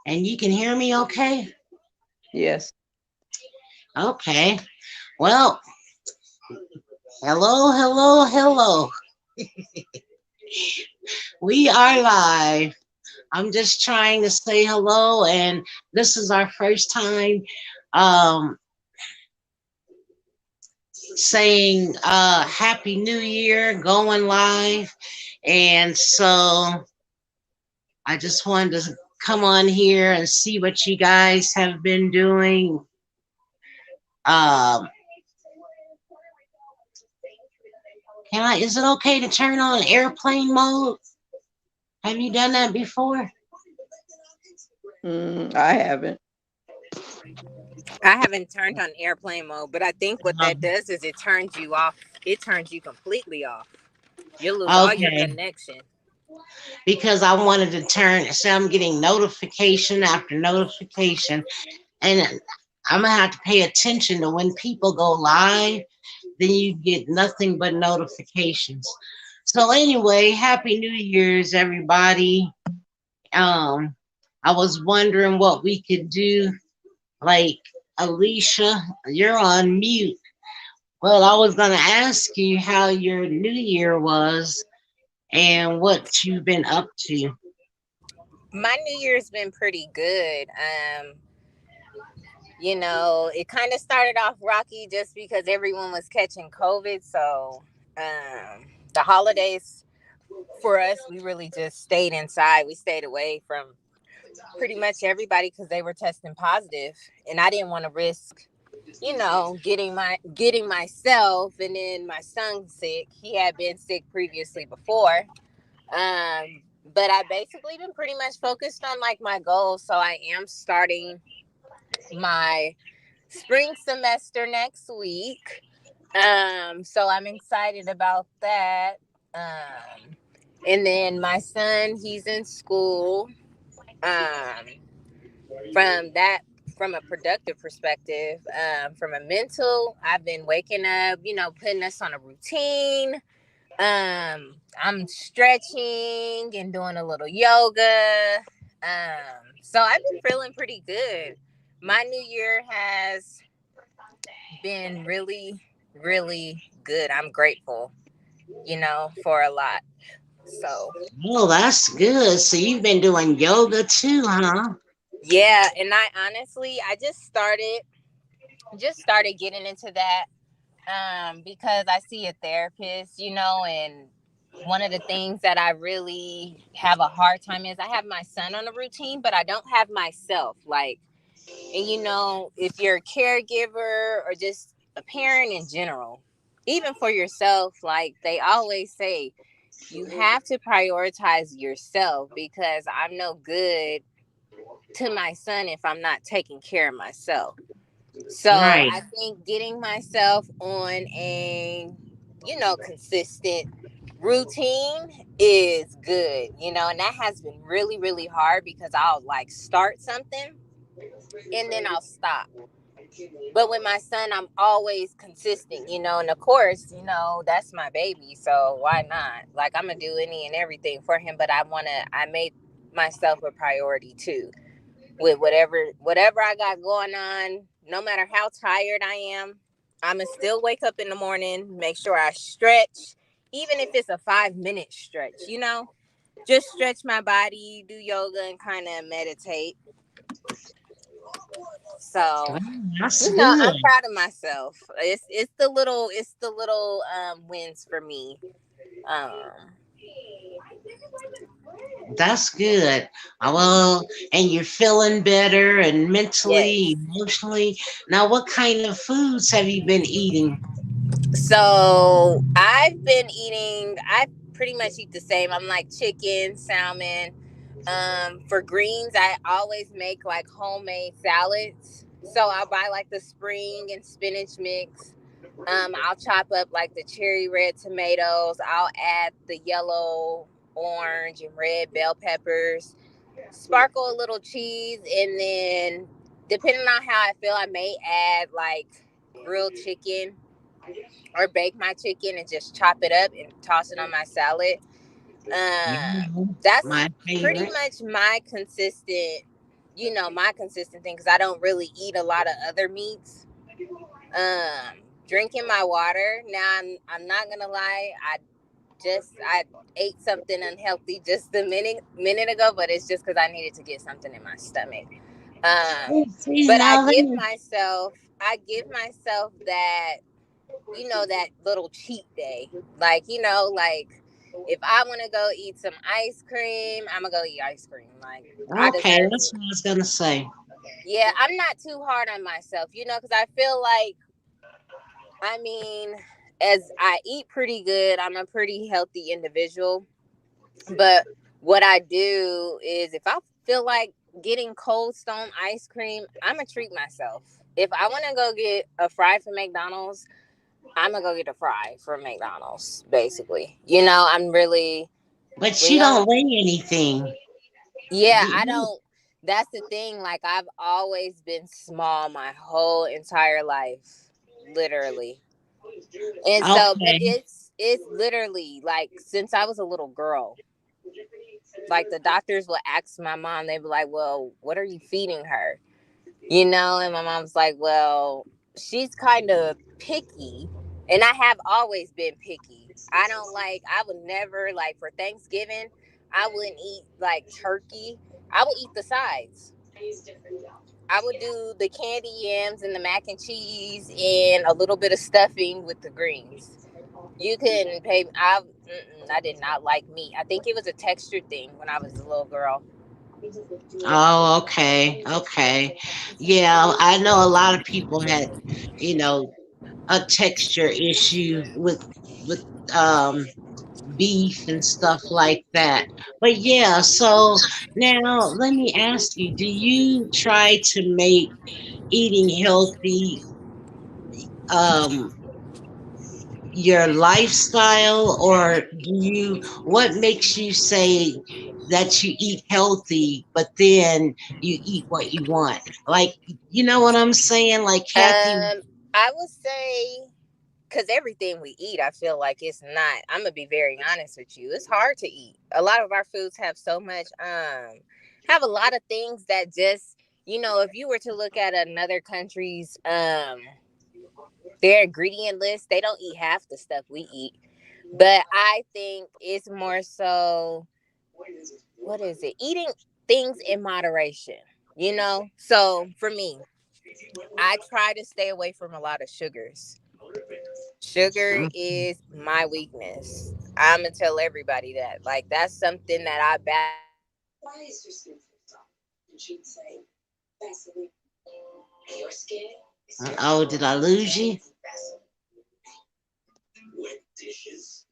And you can hear me okay? Yes. Okay. Well, hello, hello, hello. We are live. I'm just trying to say hello, and this is our first time um, saying Happy New Year, going live. And so I just wanted to come on here and see what you guys have been doing. Um, is it okay to turn on airplane mode? Have you done that before? I haven't. I haven't turned on airplane mode, but I think what that Um, does is it turns you off. It turns you completely off. You'll lose all your okay, connection. because I wanted to turn, so I'm getting notification after notification, and I'm gonna have to pay attention to when people go live, then you get nothing but notifications. So anyway, happy New Year's, everybody. Um, I was wondering what we could do. Like Alicia, you're on mute. Well, I was gonna ask you how your New Year was and what you've been up to. My New Year's been pretty good. It kind of started off rocky just because everyone was catching COVID. So, the holidays for us, we really just stayed inside. We stayed away from pretty much everybody because they were testing positive, and I didn't want to risk, getting myself and then my son sick. He had been sick previously before. But I basically been pretty much focused on like my goals. So I am starting my spring semester next week. So I'm excited about that. And then my son, he's in school. Um, from that, from a productive perspective, from a mental, I've been waking up, putting us on a routine. I'm stretching and doing a little yoga. So I've been feeling pretty good. My new year has been really, really good. I'm grateful, for a lot. So Oh, that's good. So you've been doing yoga too, huh? yeah, and I honestly, I just started getting into that because I see a therapist, and one of the things that I really have a hard time is I have my son on a routine, but I don't have myself. Like, and if you're a caregiver or just a parent in general, even for yourself, like they always say, you have to prioritize yourself because I'm no good to my son if I'm not taking care of myself. So Right. I think getting myself on a, consistent routine is good, and that has been really, really hard because I'll like start something and then I'll stop. But with my son, I'm always consistent, and of course, that's my baby. So why not? Like, I'm going to do any and everything for him, but I made myself a priority too with whatever I got going on, no matter how tired I am, I'ma still wake up in the morning, make sure I stretch, even if it's a 5 minute stretch, just stretch my body, do yoga and kind of meditate. So, That's I'm good. proud of myself. It's the little wins for me. Um That's good. Well, and you're feeling better and mentally, yes. emotionally. Now, what kind of foods have you been eating? So I pretty much eat the same. I'm like chicken, salmon. For greens, I always make like homemade salads. So I'll buy like the spring and spinach mix. I'll chop up like the cherry red tomatoes. I'll add the yellow, orange, and red bell peppers. Sparkle a little cheese, and then depending on how I feel, I may add like grilled chicken or bake my chicken and just chop it up and toss it on my salad. Mhm. That's My pretty favorite. much my consistent. my consistent thing because I don't really eat a lot of other meats. Um, Drinking my water. Now I'm not gonna lie. I ate something unhealthy just a minute ago, but it's just because I needed to get something in my stomach. See, But now then, I give myself that that little cheat day, like if I want to go eat some ice cream, I'm gonna go eat ice cream. Like I okay, deserve that's to. what I was gonna say. Yeah, I'm not too hard on myself, because I feel like I mean, as I eat pretty good, I'm a pretty healthy individual. But what I do is if I feel like getting Cold Stone ice cream, I'm gonna treat myself. If I want to go get a fry from McDonald's, I'm gonna go get a fry from McDonald's. Basically, I'm really But we you don't don't. weigh anything. Yeah, I You- don't. That's the thing. Like I've always been small my whole entire life, literally. And so, but okay. it's literally like since I was a little girl, like the doctors would ask my mom, they'd be like, "Well, what are you feeding her?" And my mom's like, "Well, she's kind of picky." And I have always been picky. I would never, like, for Thanksgiving, I wouldn't eat like turkey. I would eat the sides. I would do the candy yams and the mac and cheese and a little bit of stuffing with the greens. You can pay. I did not like meat. I think it was a texture thing when I was a little girl. Oh, okay, okay. Yeah, I know a lot of people had, you know, a texture issue with um beef and stuff like that. But yeah, so now let me ask you, do you try to make eating healthy um your lifestyle, or what makes you say that you eat healthy but then you eat what you want, like, you know what I'm saying, like Kathy? I would say because everything we eat, I feel like it's not. I'm gonna be very honest with you. It's hard to eat. A lot of our foods have so much. Have a lot of things that just if you were to look at another country's their ingredient list, they don't eat half the stuff we eat. But I think it's more so, what is it? Eating things in moderation. So for me, I try to stay away from a lot of sugars. Sugar Mm. is my weakness. I'm gonna tell everybody that. Like that's something that I battle with. Oh, did I lose you?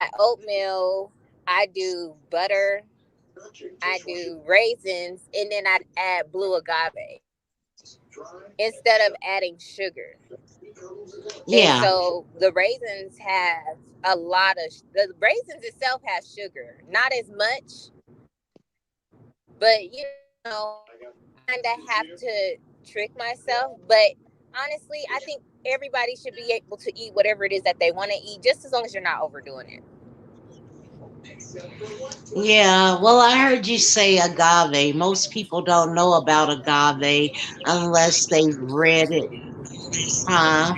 I oatmeal. I do butter. I do raisins, and then I add blue agave instead of adding sugar. And Yeah. so the raisins have a lot of the raisins itself has sugar, not as much, but I kind of have to trick myself. But honestly, I think everybody should be able to eat whatever it is that they want to eat, just as long as you're not overdoing it. Yeah, well, I heard you say agave. Most people don't know about agave unless they've read it. Huh?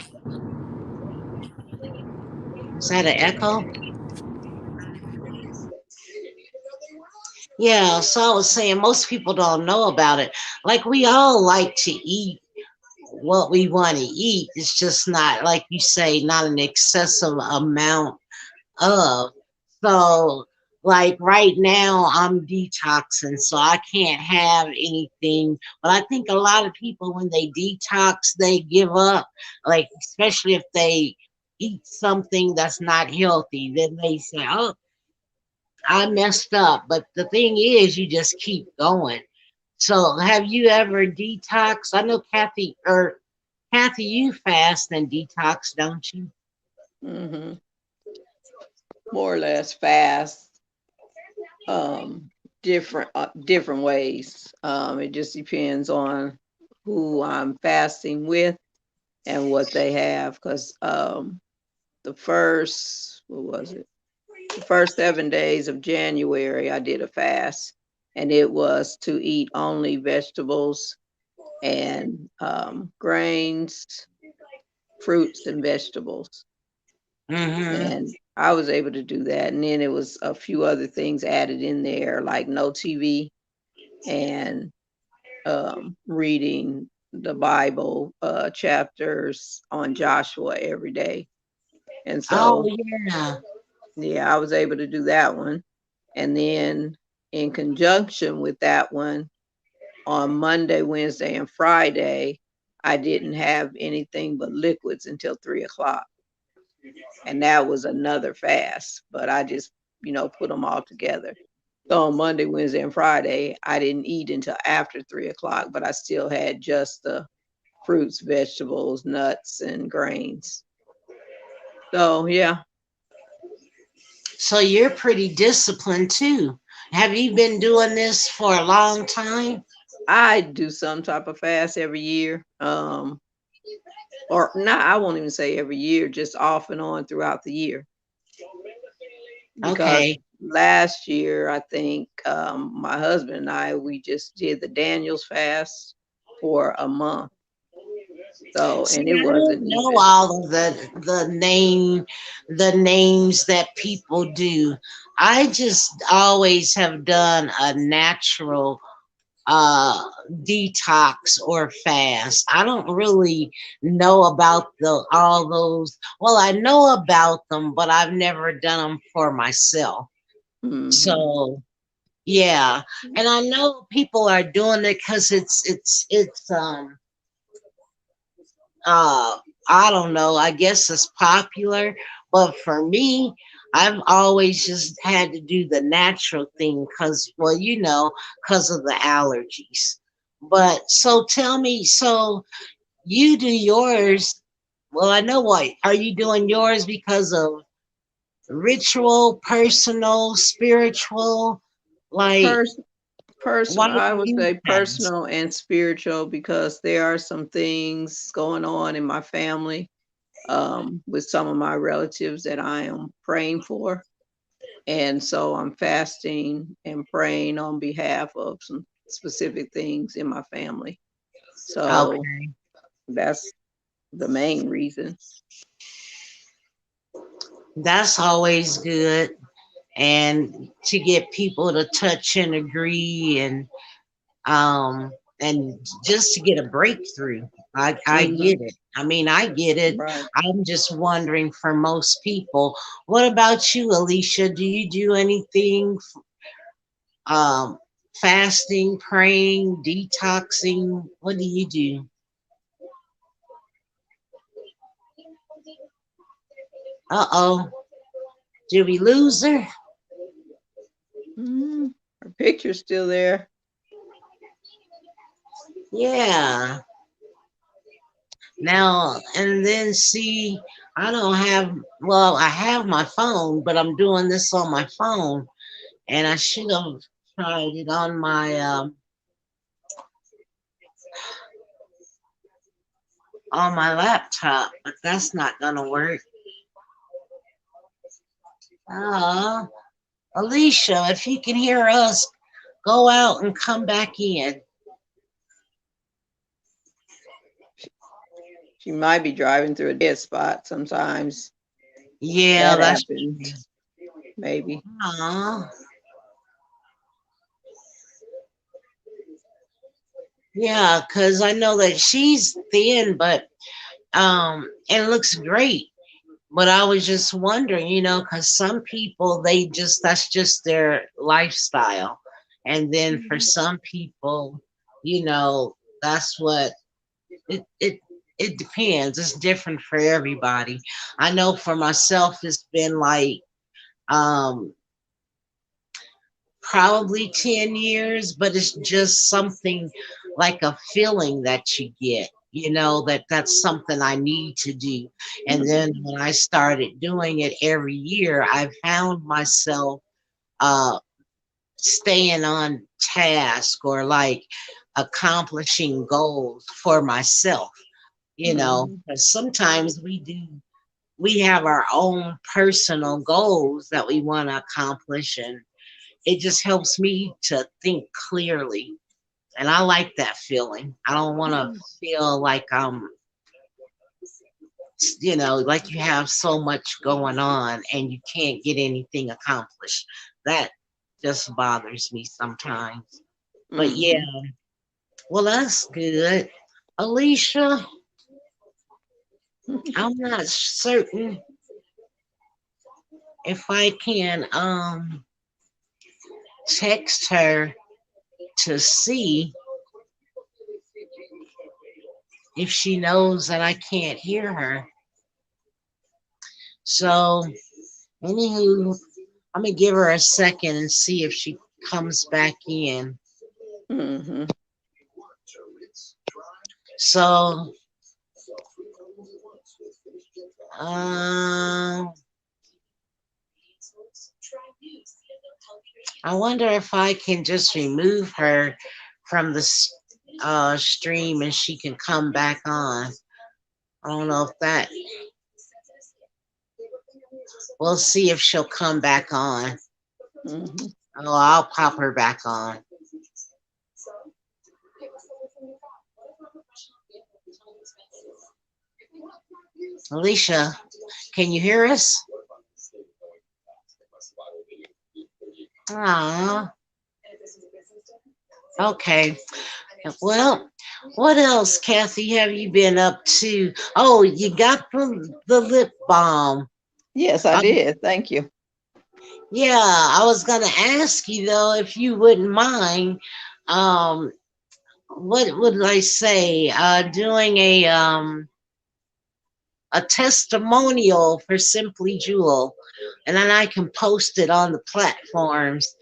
Is that an echo? Yeah, so I was saying most people don't know about it. Like, we all like to eat what we want to eat. It's just not, like you say, not an excessive amount of. So, like right now, I'm detoxing, so I can't have anything. But I think a lot of people, when they detox, they give up. Like, especially if they eat something that's not healthy, then they say, "Oh, I messed up." But the thing is, you just keep going. So, have you ever detoxed? I know Kathy, you fast and detox, don't you? hmm More or less fast. Um, different ways. It just depends on who I'm fasting with and what they have. Because the first, what was it? The first 7 days of January, I did a fast, and it was to eat only vegetables and grains, fruits, and vegetables. Mm-hmm. And I was able to do that. And then it was a few other things added in there, like no TV and reading the Bible chapters on Joshua every day. And Oh so, yeah. yeah, I was able to do that one. And then, in conjunction with that one, on Monday, Wednesday, and Friday, I didn't have anything but liquids until 3 o'clock. And that was another fast, but I just, put them all together. So on Monday, Wednesday, and Friday, I didn't eat until after 3 o'clock, but I still had just the fruits, vegetables, nuts, and grains. So yeah, So you're pretty disciplined too. Have you been doing this for a long time? I do some type of fast every year. Or not, I won't even say every year, just off and on throughout the year. Because Okay. last year, I think my husband and I, we just did the Daniel's fast for a month. So, See, and it I don't wasn't know even. all of the names that people do. I just always have done a natural uh detox or fast. I don't really know about the all those. Well, I know about them, but I've never done them for myself. Hmm. So, yeah. And I know people are doing it cuz it's uh I don't know, I guess it's popular, but for me, I've always just had to do the natural thing cuz well, cuz of the allergies. But so tell me, so you do yours, well, I know what. Are you doing yours because of ritual, personal, spiritual? Like Pers- why Personal, do I would you say fast? personal and spiritual, because there are some things going on in my family with some of my relatives that I am praying for. And so I'm fasting and praying on behalf of some specific things in my family. So Okay. that's the main reason. That's always good. And to get people to touch and agree and just to get a breakthrough. I Hmm. get it. I mean, I get it. Right. I'm just wondering for most people. What about you, Alicia? Do you do anything um fasting, praying, detoxing? What do you do? Uh-oh. Did we lose her? Mm, her picture's still there. Yeah. Now and then see, I don't have, well, I have my phone, but I'm doing this on my phone, and I should have tried it on my laptop, but that's not gonna work. Uh, Alicia, if you can hear us, go out and come back in. She might be driving through a dead spot sometimes. Yeah, That that's happens, maybe. uh, yeah, because I know that she's thin, but and looks great. But I was just wondering, because some people, they just, that's just their lifestyle. And then for some people, that's what it it depends. It's different for everybody. I know for myself, it's been like um probably 10 years, but it's just something like a feeling that you get, that's something I need to do. And then Mhm. when I started doing it every year, I found myself uh, staying on task or like accomplishing goals for myself, Mhm. because sometimes we have our own personal goals that we want to accomplish, it just helps me to think clearly. And I like that feeling. I don't want to feel like like you have so much going on and you can't get anything accomplished. That just bothers me sometimes. But yeah, Mm-hmm. well, that's good. Alicia, I'm not certain if I can text her to see if she knows that I can't hear her. So, anywho, I'm gonna give her a second and see if she comes back in. Mm-hmm. So, um, I wonder if I can just remove her from the stream and she can come back on. I don't know if that. We'll see if she'll come back on. Mm-hmm. Oh, I'll pop her back on. Alicia, can you hear us? Ah, okay. Well, what else, Kathy, have you been up to? Oh, you got the lip balm. Yes, I Um, did. Thank you. yeah, I was gonna ask you though if you wouldn't mind. Um, what would I say? Doing a testimonial for Simply Jewel, and then I can post it on the platforms.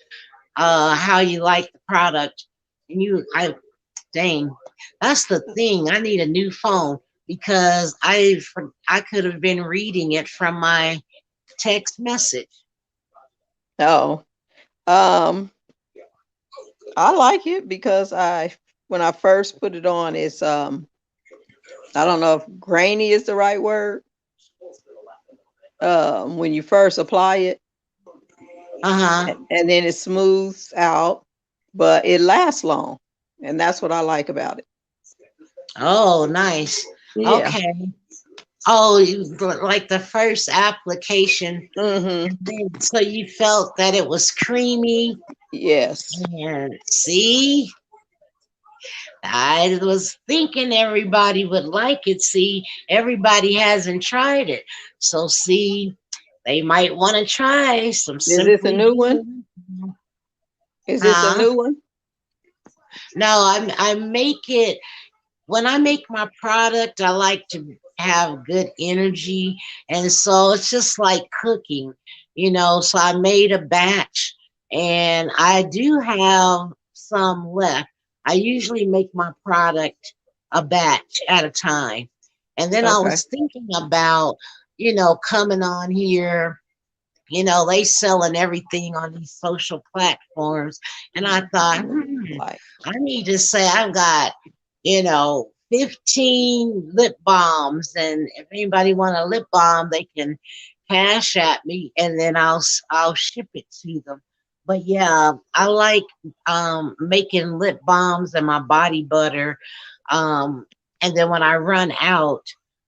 How you like the product, and dang, that's the thing. I need a new phone because I could have been reading it from my text message. Oh, um, I like it because when I first put it on, it's I don't know if grainy is the right word. When you first apply it, Uh huh. and then it smooths out, but it lasts long, and that's what I like about it. Oh, nice. Yeah. Okay. Oh, like the first application, Mm-hmm. so you felt that it was creamy. Yes. And see, I was thinking everybody would like it. See, everybody hasn't tried it. So, see, they might want to try some Is this a Simply new one? Jewel. Is this a Huh? new one? No, I make it when I make my product, I like to have good energy. And so it's just like cooking. So I made a batch and I do have some left. I usually make my product a batch at a time. And then I Okay. was thinking about coming on here. They selling everything on these social platforms. And I thought, Like, I need to say I've got 15 lip balms. And if anybody want a lip balm, they can cash at me and then I'll ship it to them. But yeah, I like making lip balms and my body butter. Um, and then when I run out,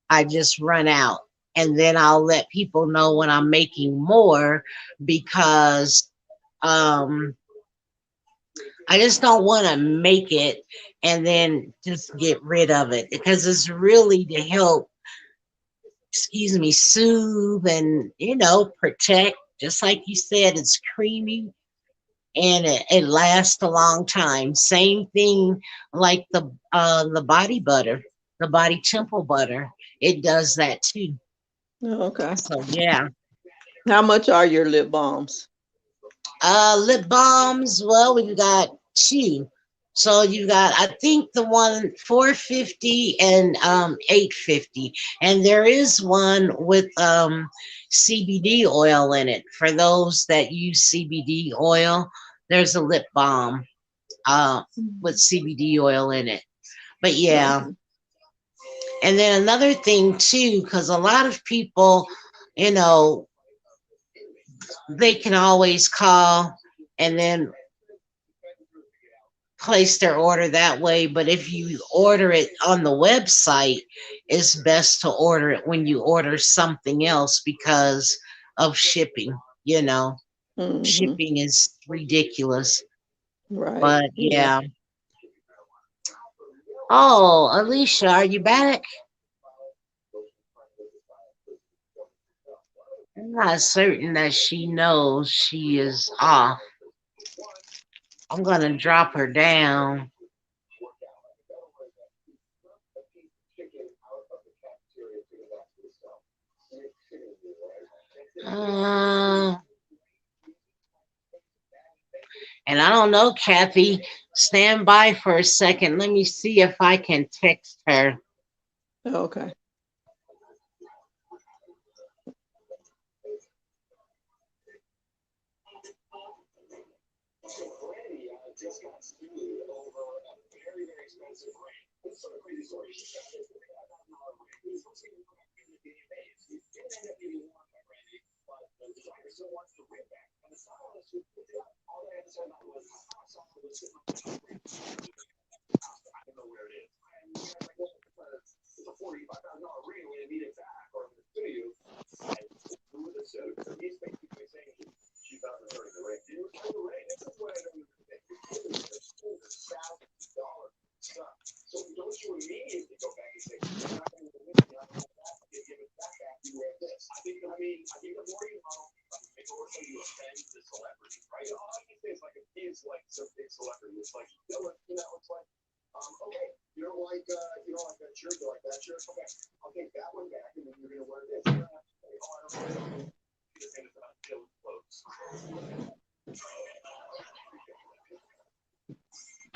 I just run out. And then I'll let people know when I'm making more because um I just don't want to make it and then just get rid of it because it's really to help, excuse me, soothe and protect. Just like you said, it's creamy and it lasts a long time. Same thing like the body butter, the body temple butter. It does that too. okay. So yeah. How much are your lip balms? Lip balms. Well, we've got two. So you got, I think the one 450 and 850, and there is one with CBD oil in it. For those that use CBD oil, there's a lip balm uh with CBD oil in it. But yeah, Okay. and then another thing too, because a lot of people, you know, they can always call and then place their order that way. But if you order it on the website, it's best to order it when you order something else because of shipping. You know, Mm-hmm. shipping is ridiculous. Right. But Yeah. yeah. Oh, Alicia, are you back? I'm not certain that she knows she is off. I'm gonna drop her down. Uh, and I don't know, Kathy. Stand by for a second. Let me see if I can text her. Okay.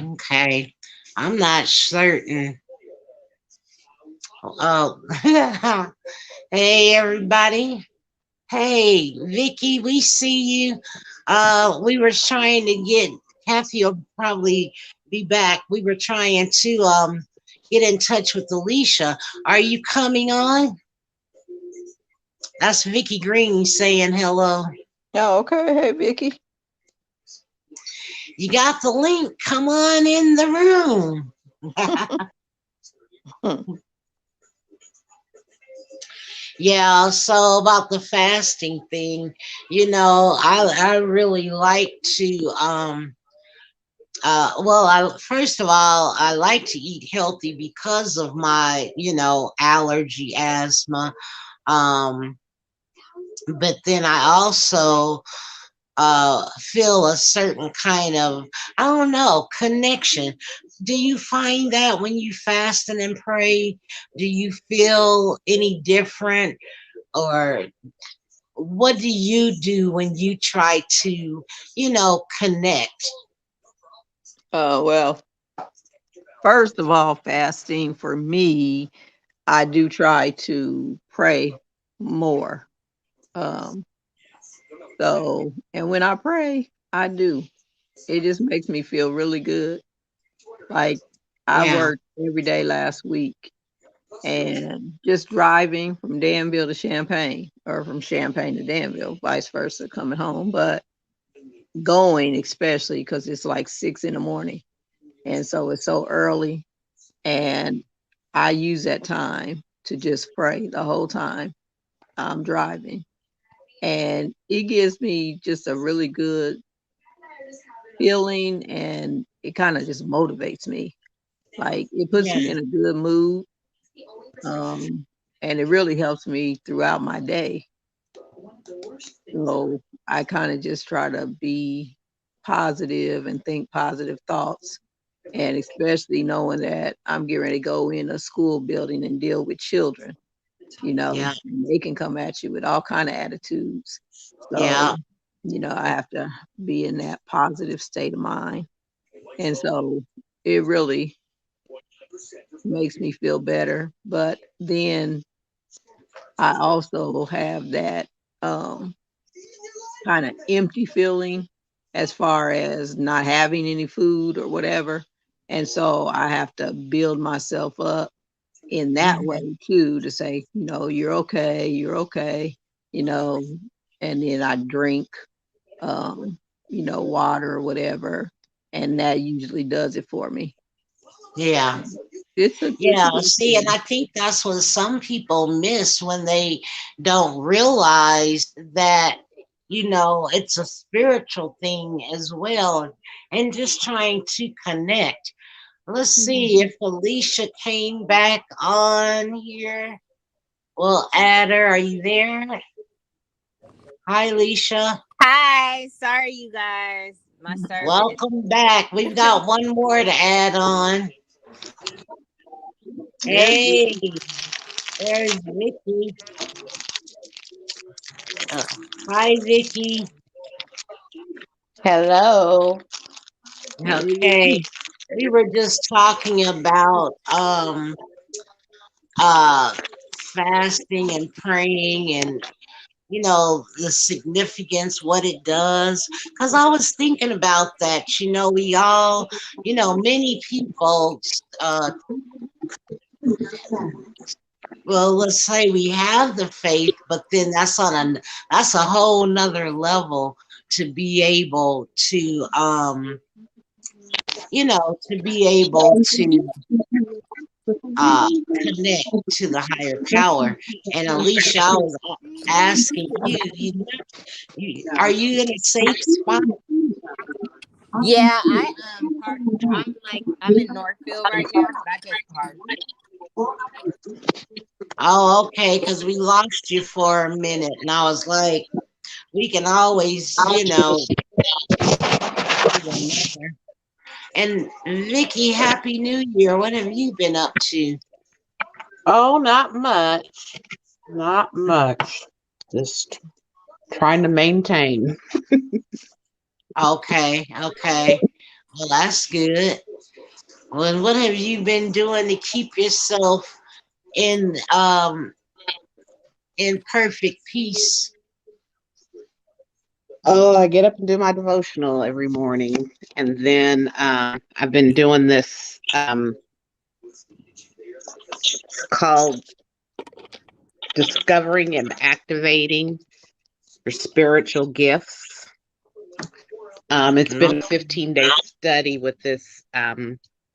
Okay. I'm not certain. Oh, hey everybody. Hey Vicky, we see you. We were trying to get Kathy will probably be back. We were trying to get in touch with Alicia. Are you coming on? That's Vicky Green saying hello. Oh, okay. Hey, Vicky. You got the link. Come on in the room. Hmm. Yeah, so about the fasting thing, I really like to well, I first of all, I like to eat healthy because of my, allergy, asthma. Um, but then I also feel a certain kind of, I don't know, connection. Do you find that when you fast and pray, do you feel any different, or what do you do when you try to, connect? Well, first of all, fasting for me, I do try to pray more. Um, and when I pray, I do. It just makes me feel really good. Like I Yeah, worked every day last week and just driving from Danville to Champaign or from Champaign to Danville, vice versa, coming home. But going, especially because it's like 6 in the morning. And so it's so early. And I use that time to just pray the whole time I'm driving. And it gives me just a really good feeling and it kind of just motivates me. Like it puts yeah, me in a good mood. Um, and it really helps me throughout my day. So I kind of just try to be positive and think positive thoughts. And especially knowing that I'm getting ready to go in a school building and deal with children, yeah, they can come at you with all kind of attitudes. yeah, So, I have to be in that positive state of mind. And so it really makes me feel better. But then I also have that um, kind of empty feeling as far as not having any food or whatever. And so I have to build myself up in that way mhm, too to say, you're okay, you know, and then I drink. Um, water or whatever, and that usually does it for me. Yeah. It's a Yeah, good see, and thing. I think that's what some people miss when they don't realize that, it's a spiritual thing as well, and just trying to connect. Let's see Mhm. if Alicia came back on here. We'll add her. Are you there? Hi, Alicia. Hi, sorry you guys. My service. Welcome back. We've got one more to add on. There's Hey, there's Vicky. Uh, Hi, Vicky. Hello. Hey, Okay. Vicky. We were just talking about uh fasting and praying and the significance, what it does. Because I was thinking about that. We all, many people well, let's say we have the faith, but then that's a whole nother level to be able to to be able to connect to the higher power. And Alicia, I was asking are you in a safe spot? Yeah, I parked. I'm in Northfield right now, but I just parked. Oh, okay, because we lost you for a minute, and I was like, we can always, do another. And Vicky, Happy New Year. What have you been up to? Oh, not much. Not much. Just trying to maintain. Okay, okay. Well, that's good. Well, and what have you been doing to keep yourself in perfect peace? Oh, I get up and do my devotional every morning. And then I've been doing this called Discovering and Activating Your Spiritual Gifts. It's been a 15-day study with this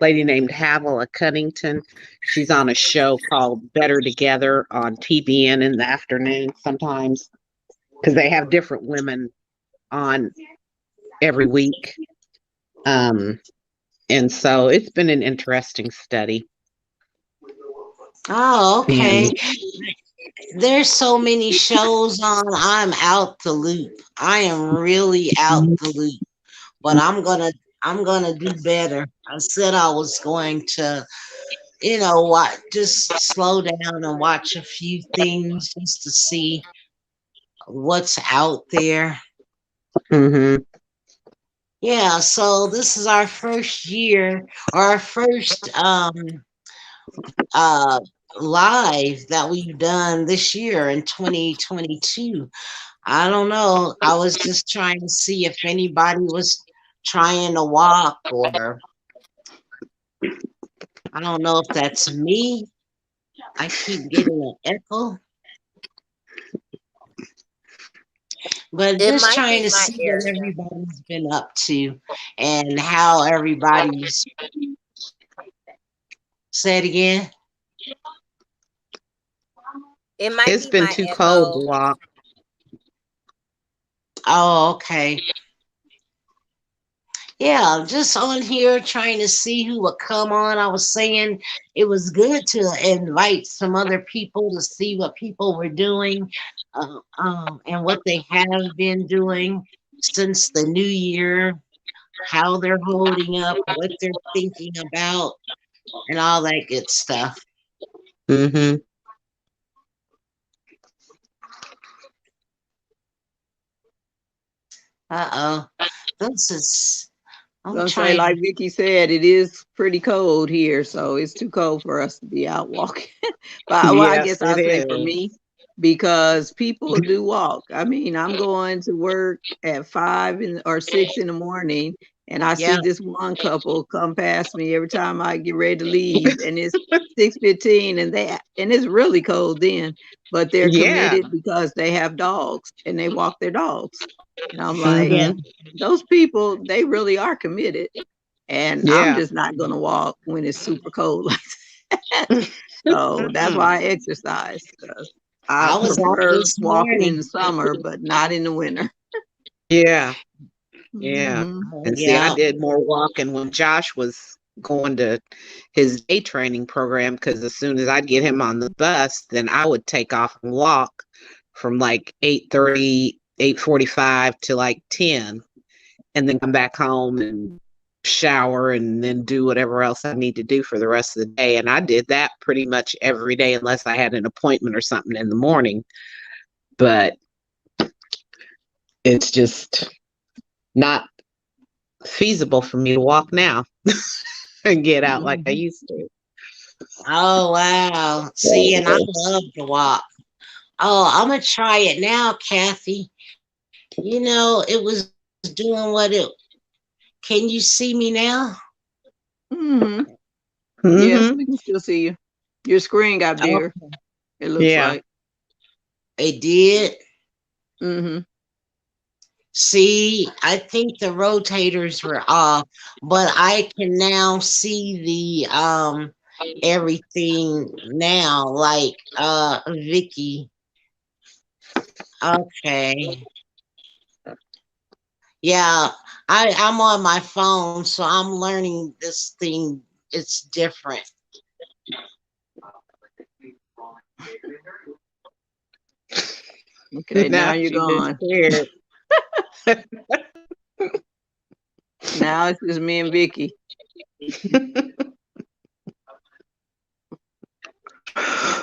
lady named Havilah Cunnington. She's on a show called Better Together on TBN in the afternoon sometimes because they have different women on every week. And so it's been an interesting study. Oh, And okay. There's so many shows on. I'm out the loop. I am really out the loop. But I'm gonna do better. I said I was going to, what just slow down and watch a few things just to see what's out there. hmm Yeah, so this is our first year or our first uh live that we've done this year in 2022. I don't know. I was just trying to see if anybody was trying to walk, or I don't know if that's me. I keep getting an echo, but It just might trying be to my see what area. everybody's been up to and how everybody's said again. It might it's be been my too cold to echo. walk. Oh, okay. Yeah, just on here trying to see who would come on. I was saying it was good to invite some other people to see what people were doing, and what they have been doing since the new year, how they're holding up, what they're thinking about, and all that good stuff. hmm Uh oh, this is. I'm Gonna say, like trying. Vicky said, it is pretty cold here, so it's too cold for us to be out walking. But well, I Yes, guess it I'll say for is. me, because people do walk. I mean, I'm going to work at 5 or 6 in the morning, and I Yeah. see this one couple come past me every time I get ready to leave, and it's 6:15, and it's really cold then, but they're Yeah. committed because they have dogs and they walk their dogs. And I'm like, Yeah. Mhm. those people, they really are committed. And I'm Yeah. just not going to walk when it's super cold like that. So that's Mm-mm. why I exercise. 'Cause I I was up prefer this walking in morning. the summer, but not in the winter. Yeah. Yeah. Hmm. Oh, And see, I yeah. did more walking when Josh was going to his day training program because as soon as I'd get him on the bus, then I would take off and walk from like 8:30, 8:45 to like 10, and then come back home and shower and then do whatever else I need to do for the rest of the day. And I did that pretty much every day unless I had an appointment or something in the morning. But it's just not feasible for me to walk now and get out like I Hmm. used to. Oh, wow. See, and I love to walk. Oh, I'm going to try it now, Kathy. You know, it was doing what it. Can you see me now? Hmm. Yes, Hmm. we can still see you. Your screen got Oh, bigger, it looks Yeah. like. it did. Hmm. See, I think the rotators were off, but I can now see the everything now, like Vicky. Okay. Yeah, I'm on my phone, so I'm learning this thing. It's different. Okay, now Now you're she gone. disappeared. Now it's just me and Vicky.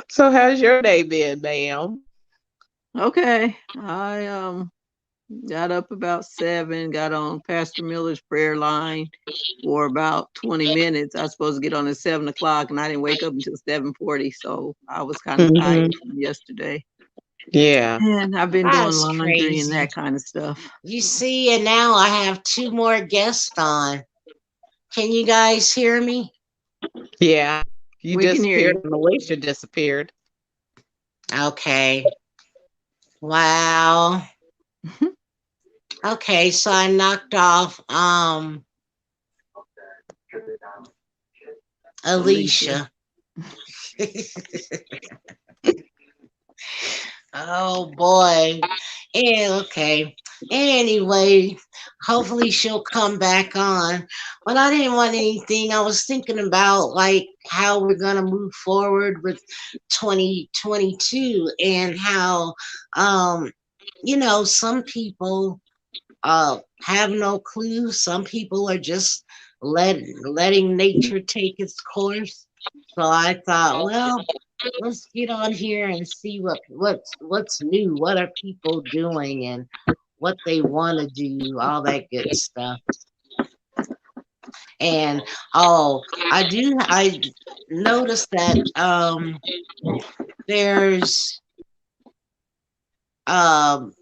So how's your day been, ma'am? Okay, I got up about 7, got on Pastor Miller's prayer line for about 20 minutes. I was supposed to get on at 7 o'clock, and I didn't wake up until 7:40, so I was kind of tired Hmm. from yesterday. Yeah. And I've been doing That's laundry and crazy. that kind of stuff. You see, and now I have two more guests on. Can you guys hear me? Yeah. You We can hear disappeared you. and Alicia disappeared. Okay. Wow. Okay, so I knocked off Alicia. Alicia. Oh boy. Yeah, okay. Anyway, hopefully she'll come back on. But I didn't want anything. I was thinking about like how we're gonna move forward with 2022 and how some people have no clue. Some people are just letting nature take its course. So I thought, well, let's get on here and see what's new. What are people doing and what they want to do, all that good stuff. And oh, I noticed that there's um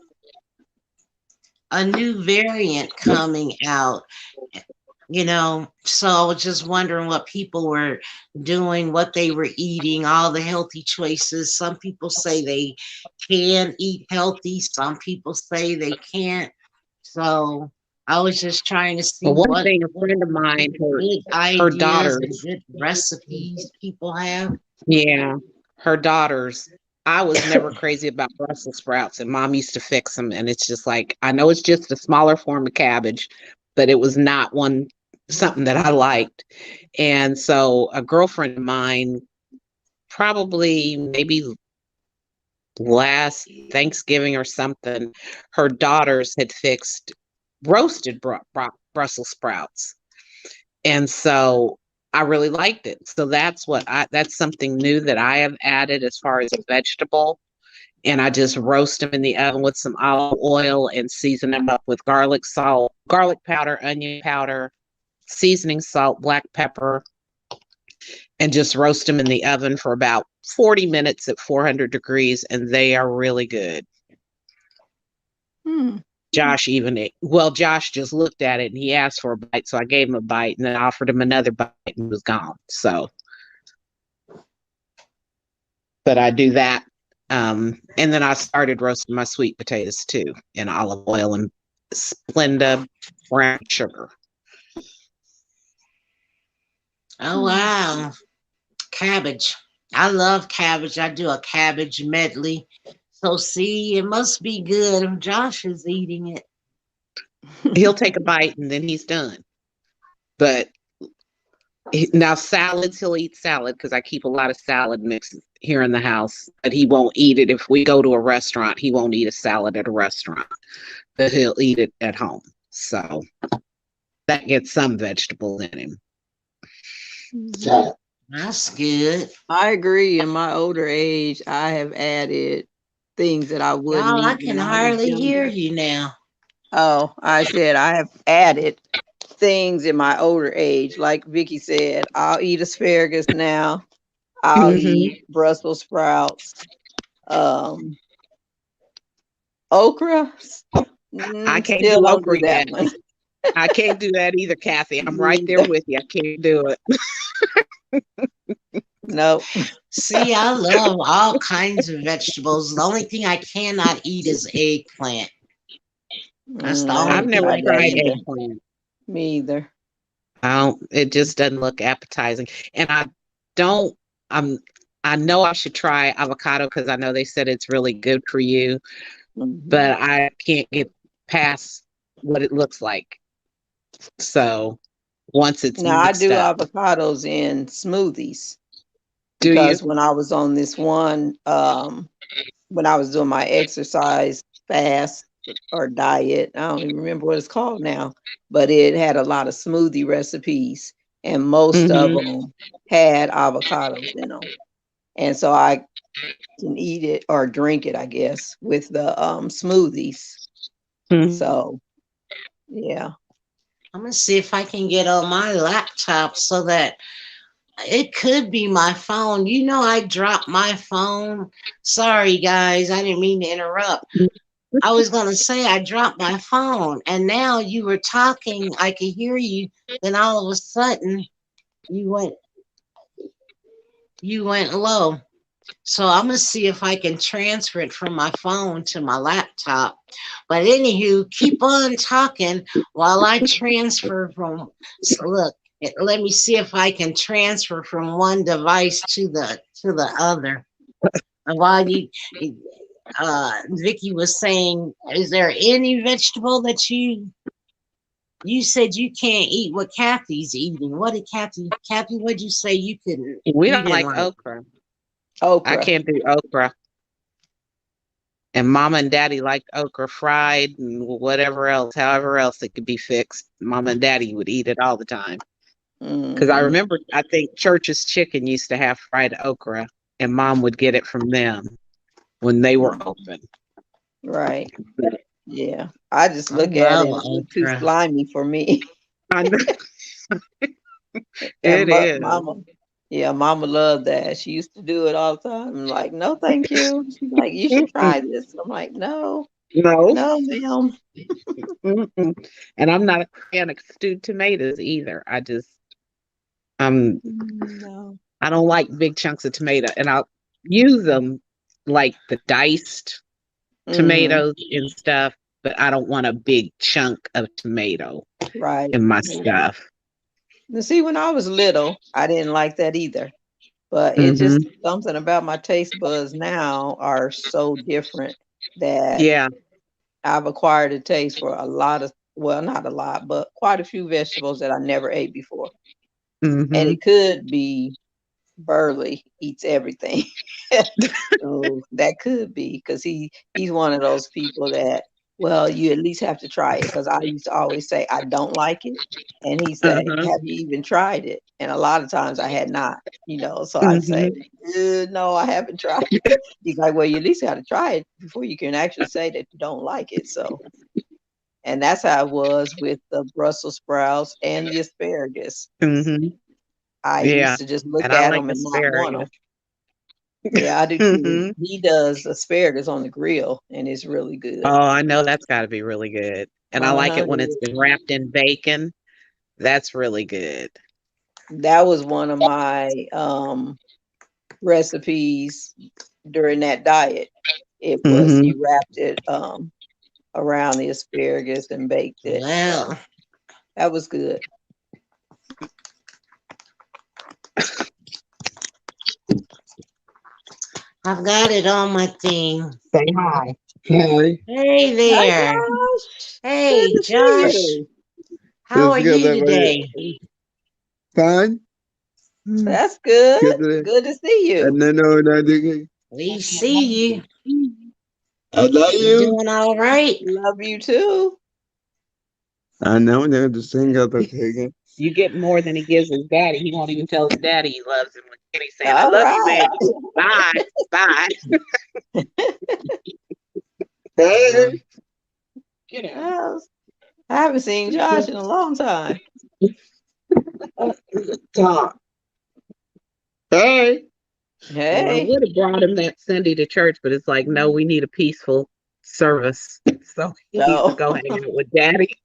a new variant coming out, so I was just wondering what people were doing, what they were eating, all the healthy choices. Some people say they can eat healthy, some people say they can't. So I was just trying to Well, see one what thing, a friend of mine, good her ideas and daughters, good recipes people have. yeah, her daughters. I was never crazy about Brussels sprouts, and mom used to fix them. And it's just like, I know it's just a smaller form of cabbage, but it was not something that I liked. And so a girlfriend of mine, probably maybe last Thanksgiving or something, her daughters had fixed roasted Brussels sprouts. And so I really liked it. So that's something new that I have added as far as a vegetable. And I just roast them in the oven with some olive oil and season them up with garlic salt, garlic powder, onion powder, seasoning salt, black pepper, and just roast them in the oven for about 40 minutes at 400 degrees. And they are really good. Hmm. Josh just looked at it and he asked for a bite. So I gave him a bite and then I offered him another bite and he was gone. So, but I do that. And then I started roasting my sweet potatoes too in olive oil and Splenda brown sugar. Oh wow. Cabbage. I love cabbage. I do a cabbage medley. So see, it must be good if Josh is eating it. He'll take a bite and then he's done. But now salads, he'll eat salad because I keep a lot of salad mixes here in the house. But he won't eat it if we go to a restaurant. He won't eat a salad at a restaurant, but he'll eat it at home. So that gets some vegetables in him. That's good. I agree. In my older age, I have added things that I wouldn't Y'all, I eat can when I was hardly hear younger. you now. Oh, I said I have added things in my older age. Like Vicky said, I'll eat asparagus now. I'll Hmm. eat Brussels sprouts, um, okra. I can't Still do don't do okra that yet. one. I can't do that either, Kathy. I'm right there Neither. with you. I can't do it. Nope. See, I love all kinds of vegetables. The only thing I cannot eat is eggplant. That's the I only I've ain't thing never I tried that tried can't. either. eggplant. Me either. I don't, it just doesn't look appetizing. And don't, I'm, I know I should try avocado because I know they said it's really good for you, Mhm. but I can't get past what it looks like. So once it's Now I mixed do up, avocados in smoothies do you? because when I was on this one, when I was doing my exercise fast or diet, I don't even remember what it's called now, but it had a lot of smoothie recipes, and most of Mm-hmm. them had avocados in them. And so I can eat it or drink it, I guess, with the smoothies. So yeah. I'm gonna see if I can get on my laptop so that it could be my phone. You know, I dropped my phone. Sorry, guys, I didn't mean to interrupt. I was gonna say I dropped my phone, and now you were talking. I could hear you. Then all of a sudden, you went you went low. So I'm gonna see if I can transfer it from my phone to my laptop. But anywho, keep on talking while I transfer from. So look, let me see if I can transfer from one device to the other. And while Vicky was saying, is there any vegetable that you said you can't eat what Kathy's eating? What did Kathy? What'd you say We you don't didn't like like? okra. I Okra. can't do okra. And mama and daddy liked okra fried and whatever else, however else it could be fixed. Mama and daddy would eat it all the time. Because I Hmm. remember, I think Church's Chicken used to have fried okra, and mom would get it from them when they were open. Right. Yeah. I just I look at love it, it look too okra. slimy for me. I know. And It is. mama, yeah, mama loved that. She used to do it all the time. I'm like, no, thank you. She's like, you should Mm-mm. try this. I'm like, no, No. no, ma'am. Mm-mm. And I'm not a fan of stewed tomatoes either. Um, No. I don't like big chunks of tomato, and I'll use them like the diced Hmm. tomatoes and stuff, but I don't want a big chunk of tomato Right. in my Yeah. stuff. Now, see, when I was little, I didn't like that either. But it just Hmm. something about my taste buds now are so different that Yeah. I've acquired a taste for a lot of, well, not a lot, but quite a few vegetables that I never ate before. And Hmm. it could be Burley eats everything. So that could be because he's one of those people that, well, you at least have to try it. Because I used to always say I don't like it, and he say, Uh-huh. have you even tried it? And a lot of times I had not, so I'd say, Hmm. no, I haven't tried it. He's like, well, you at least got to try it before you can actually say that you don't like it. So, and that's how it was with the Brussels sprouts and the asparagus. Hmm. I Yeah. used to just look And I at like them and not want asparagus. them. Yeah, I do too. Hmm. He does asparagus on the grill, and it's really good. Oh, I know that's got to be really good. And I like Uh-huh. it when it's been wrapped in bacon. That's really good. That was one of my recipes during that diet. It was Hmm. he wrapped it around the asparagus and baked it. So Well, that was good. I've got it on my thing. Say hi. Hi. Hey Hi, there. Josh. Good Hey, to see you. Josh. Hey. How Let's are go you that way. today? Fine. Hmm. That's good. Good today. Good to see you. And then no, no, We see you. I love You you. doing all right? Love you too. I know they're the sing out the again. You get more than he gives his daddy. He won't even tell his daddy he loves him. When Kenny's saying, "I All love you, right. baby. Bye, bye." Hey. Get out. Yes. I haven't seen Josh in a long time. Talk. Hey. Well, I Hey. would have brought him that Sunday to church, but it's like, no, we need a peaceful service. So he needs to So, go hang out with daddy.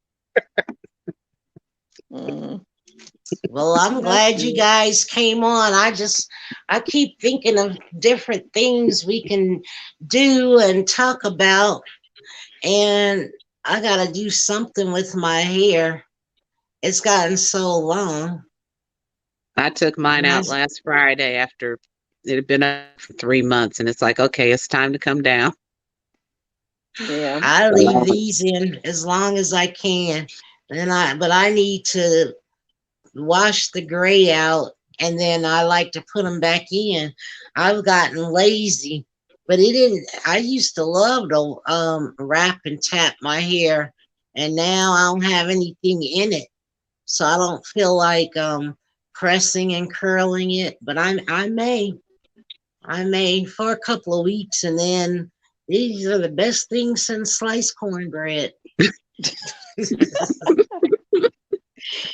mm, Well, I'm that's glad you good. guys came on. I keep thinking of different things we can do and talk about, and I got to do something with my hair. It's gotten so long. I took mine And I, out last Friday after it had been up for 3 months, and it's like, okay, it's time to come down. Yeah. I leave these in as long as I can. But I need to wash the gray out, and then I like to put them back in. I've gotten lazy, but it didn't. I used to love to wrap and tap my hair, and now I don't have anything in it, so I don't feel like pressing and curling it. But I may for a couple of weeks, and then these are the best things since sliced cornbread.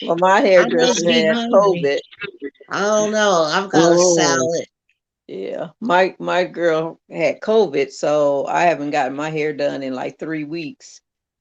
Well, my I must hairdresser be had hungry. COVID. I don't know. I've got a Oh, salad. Yeah. My girl had COVID, so I haven't gotten my hair done in like 3 weeks.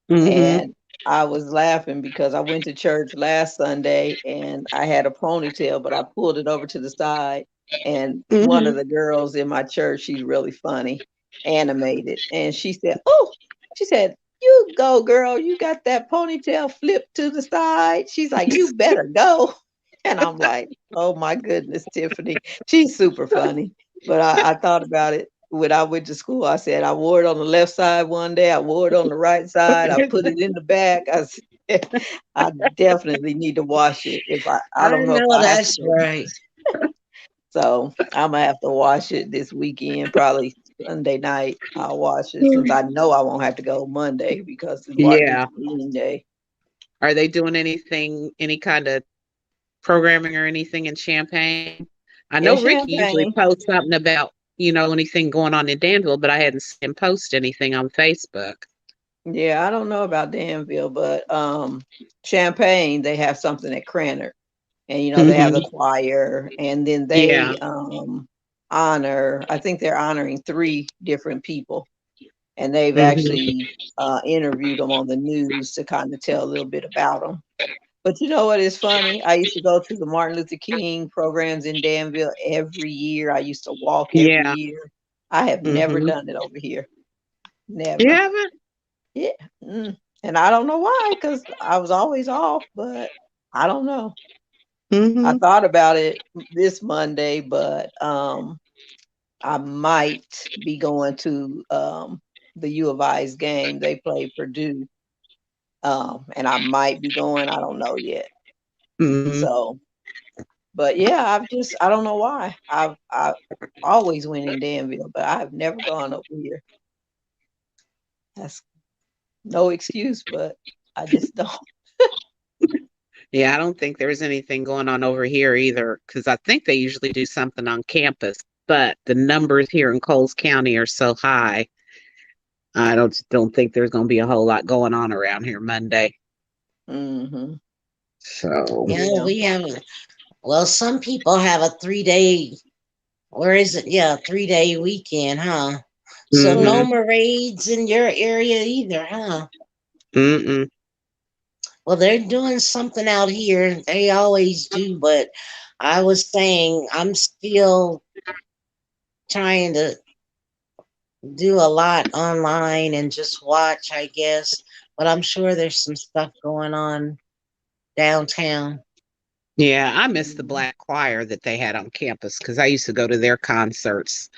mm-hmm, And I was laughing because I went to church last Sunday and I had a ponytail, but I pulled it over to the side. And one mm-hmm. of the girls in my church, she's really funny, animated. And she said, "Oh, she said, you go, girl. You got that ponytail flipped to the side." She's like, "You better go." And I'm like, "Oh my goodness, Tiffany." She's super funny. But I thought about it when I went to school. I said I wore it on the left side one day, I wore it on the right side, I put it in the back. I said, I definitely need to wash it. If I I don't know if know I have to that's go. right. So I'm gonna have to wash it this weekend, probably Sunday night. I'll wash it since I know I won't have to go Monday because it's Martin Yeah. Luther King Day. Are they doing anything, any kind of programming or anything in Champaign? I In know Ricky usually Champagne. posts something about, anything going on in Danville, but I hadn't seen him post anything on Facebook. Yeah, I don't know about Danville, but Champagne, they have something at Cranard. And they have the Mm-hmm. choir, and then Yeah. they honor, I think they're honoring three different people, and they've Mm-hmm. actually interviewed them on the news to kind of tell a little bit about them. But you know what is funny? I used to go to the Martin Luther King programs in Danville every year. I used to walk every Yeah. year. I have never Mm-hmm. done it over here. You Never. haven't? Yeah. And I don't know why, because I was always off, but I don't know. I Mm-hmm. thought about it this Monday, but I might be going to the U of I's game. They play Purdue, and I might be going. I don't know yet. Mm-hmm. So, but yeah, I don't know why. I always went in Danville, but I've never gone over here. That's no excuse, but I just don't. Yeah, I don't think there's anything going on over here either, because I think they usually do something on campus, but the numbers here in Coles County are so high. I don't think there's going to be a whole lot going on around here Monday. Hmm. So, Yeah, Yeah. we have. Well, some people have a 3 day. Where is it? Yeah, 3 day weekend, huh? So Mm, no mm-hmm. parades in your area either, huh? Mm-mm. Well, they're doing something out here. They always do, but I was saying I'm still trying to do a lot online and just watch, I guess. But I'm sure there's some stuff going on downtown. Yeah, I miss the Mhm. black choir that they had on campus because I used to go to their concerts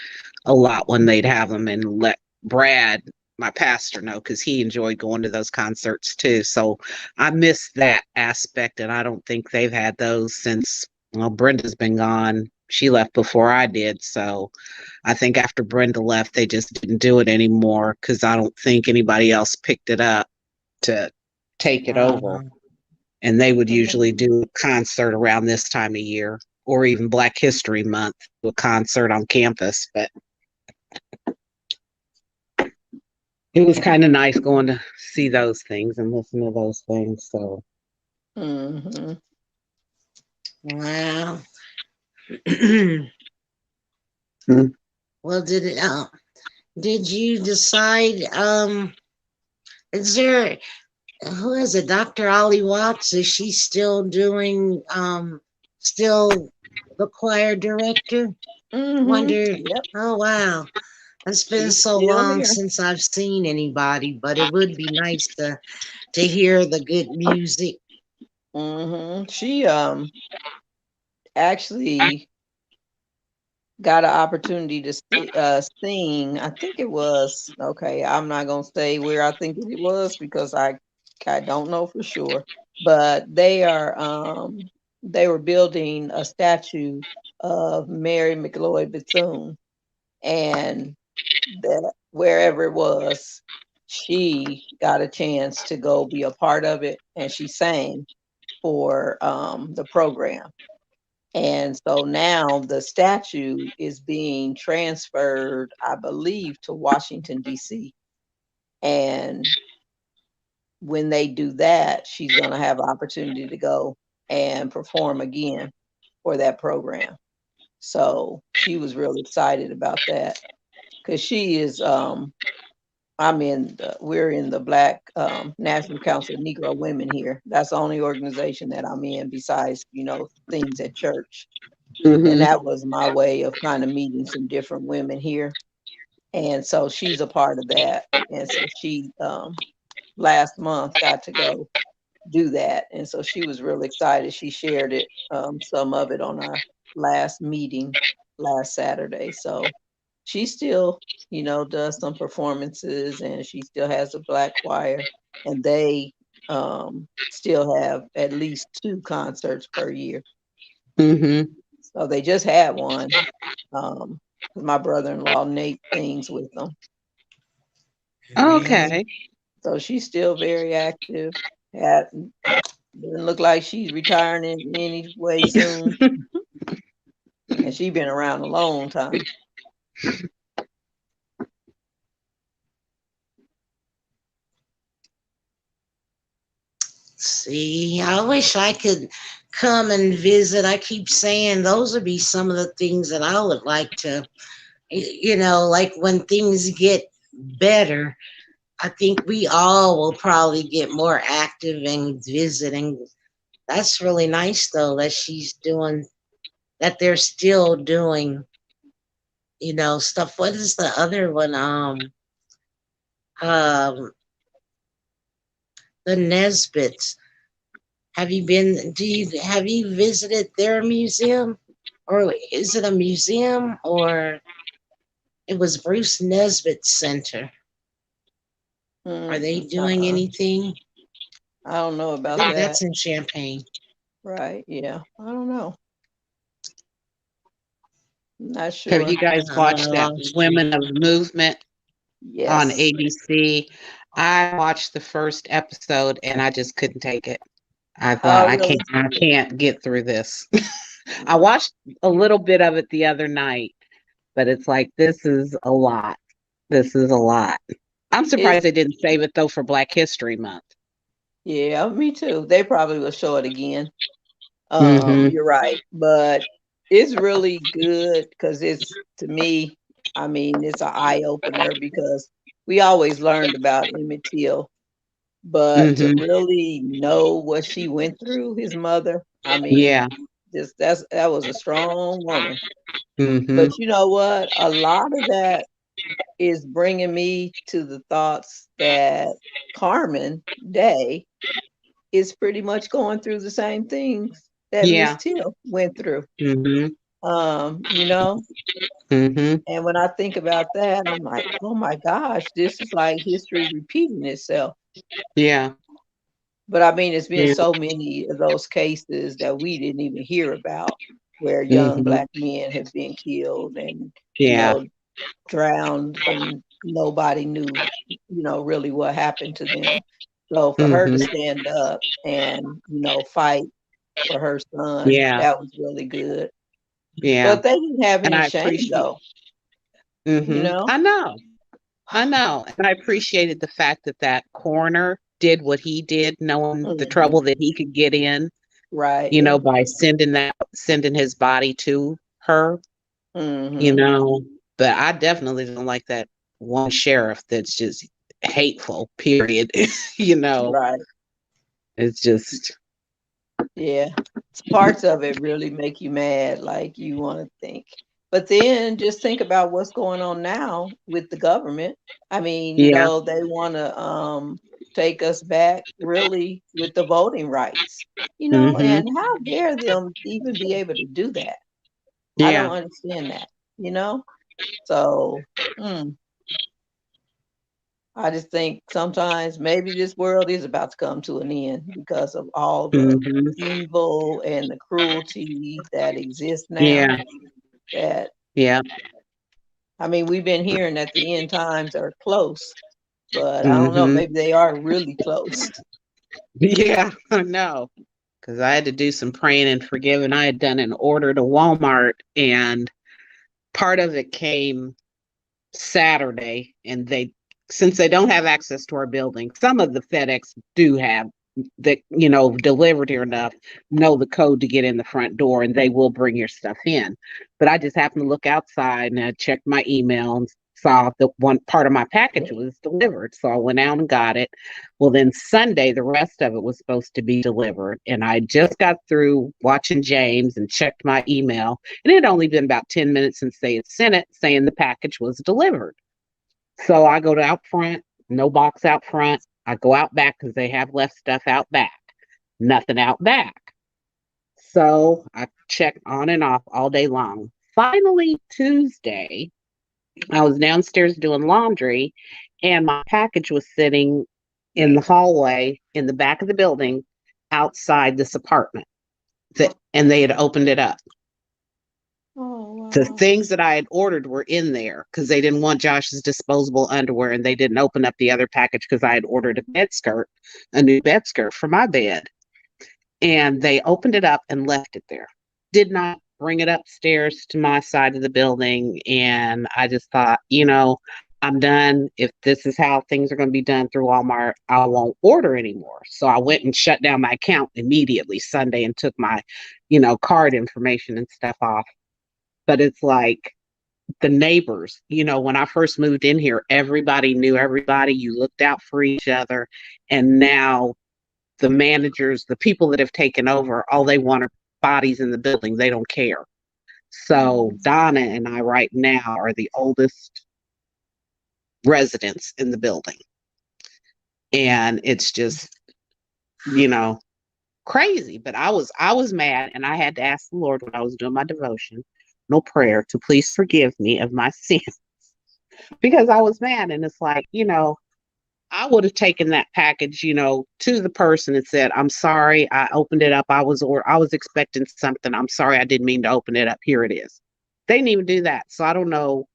a lot when they'd have them and let Brad, my pastor, know because he enjoyed going to those concerts too. So I miss that aspect, and I don't think they've had those since, well, Brenda's been gone. She left before I did. So I think after Brenda left, they just didn't do it anymore because I don't think anybody else picked it up to take it over. Uh-huh. And they would usually do a concert around this time of year or even Black History Month, do a concert on campus. But it was kind of nice going to see those things and listen to those things. So, Mhm. Wow. mm, Well, did you decide? Is there who is it? Dr. Ollie Watts? Is she still doing? Still the choir director? Mhm. Wonder. Yep. Oh wow, it's been She's so still long here. since I've seen anybody, but it would be nice to hear the good music. She actually got an opportunity to sing. I think it was okay. I'm not gonna say where I think it was because I don't know for sure. But they were building a statue of Mary McLeod Bethune, and that wherever it was, she got a chance to go be a part of it, and she sang for the program. And so now the statue is being transferred, I believe, to Washington, D.C. And when they do that, she's going to have an opportunity to go and perform again for that program. So she was really excited about that because she is, we're in the Black National Council of Negro Women here. That's the only organization that I'm in besides, things at church. And hmm that was my way of kind of meeting some different women here. And so she's a part of that. And so she last month got to go do that. And so she was really excited. She shared it, some of it on our last meeting last Saturday. So she still, does some performances and she still has a black choir. And they still have at least two concerts per year. hmm So they just had one. 'Cause my brother-in-law Nate sings with them. Really? Okay. So she's still very active. Had Doesn't look like she's retiring in any way soon. And she's been around a long time. See, I wish I could come and visit. I keep saying those would be some of the things that I would like to, like when things get better. I think we all will probably get more active and visiting. That's really nice though that she's doing that they're still doing, stuff. What is the other one? Um the Nesbits. Have you visited their museum? Or is it a museum or it was Bruce Nesbitt Center? Are Mm, they doing uh-uh. anything? I don't know I about think that. that's in Champaign. Right. Yeah. I don't know. Not Have sure. you guys I watched that lost you. Women of Movement on Yes. ABC? I watched the first episode and I just couldn't take it. I thought Oh, really? I can't get through this. I Mm. watched a little bit of it the other night, but it's like this is a lot. This is a lot. I'm surprised It's they didn't save it though for Black History Month. Yeah, me too. They probably will show it again. Mm-hmm. You're right, but it's really good because it's to me, I mean, it's an eye opener because we always learned about Emmett Till, but to Mm-hmm. really know what she went through, his mother, I mean, Yeah. that was a strong woman. Mm-hmm. But you know what? A lot of that. is bringing me to the thoughts that Carmen Day is pretty much going through the same things that Miss Yeah. Till went through. Mhm. You know, Mhm. and when I think about that, I'm like, oh my gosh, this is like history repeating itself. Yeah. But I mean, it's been Yeah. so many of those cases that we didn't even hear about where young Mhm. Black men have been killed and, Yeah. drowned, and nobody knew, really what happened to them. So for her to Mhm. stand up and, fight for her son, Yeah. that was really good. Yeah. But they didn't have And any I shame appreciate. though, you Mhm. know? I know. I know. And I appreciated the fact that that coroner did what he did, knowing the Mhm. trouble that he could get in, Right. by sending his body to her, you Mhm. know. But I definitely don't like that one sheriff that's just hateful, period. you know, Right. it's just, Yeah. Parts of it really make you mad, like you want to think. But then just think about what's going on now with the government. I mean, yeah. they want to take us back really with the voting rights, Hmm. and how dare them even be able to do that? I don't Yeah. understand that, you know? So, mm, I just think sometimes maybe this world is about to come to an end because of all the Hmm. evil and the cruelty that exists now. Yeah. That, Yeah. I mean, we've been hearing that the end times are close, but I don't know, Hmm. maybe they are really close. Yeah. I know. Because I had to do some praying and forgiving. I had done an order to Walmart, and part of it came Saturday, and since they don't have access to our building, some of the FedEx do have that, delivered here enough, know the code to get in the front door, and they will bring your stuff in. But I just happened to look outside, and I checked my email and saw that one part of my package was delivered. So I went out and got it. Well, then Sunday, the rest of it was supposed to be delivered. And I just got through watching James and checked my email. And it had only been about 10 minutes since they had sent it saying the package was delivered. So I go to out front, no box out front. I go out back because they have left stuff out back. Nothing out back. So I checked on and off all day long. Finally, Tuesday, I was downstairs doing laundry, and my package was sitting in the hallway in the back of the building outside this apartment. And they had opened it up. Oh, The wow. things that I had ordered were in there because they didn't want Josh's disposable underwear, and they didn't open up the other package because I had ordered a new bed skirt for my bed. And they opened it up and left it there. Did not bring it upstairs to my side of the building. And I just thought, I'm done. If this is how things are going to be done through Walmart, I won't order anymore. So I went and shut down my account immediately Sunday and took my, card information and stuff off. But it's like the neighbors, when I first moved in here, everybody knew everybody. You looked out for each other. And now the managers, the people that have taken over, all they want are bodies in the building. They don't care. So Mm. Donna and I right now are the oldest residents in the building. And it's just, you know, crazy. But I was mad, and I had to ask the Lord when I was doing my devotion, no prayer, to please forgive me of my sins because I was mad. And it's like, I would have taken that package, to the person and said, "I'm sorry, I opened it up. I was expecting something. I'm sorry, I didn't mean to open it up. Here it is." They didn't even do that. So I don't know,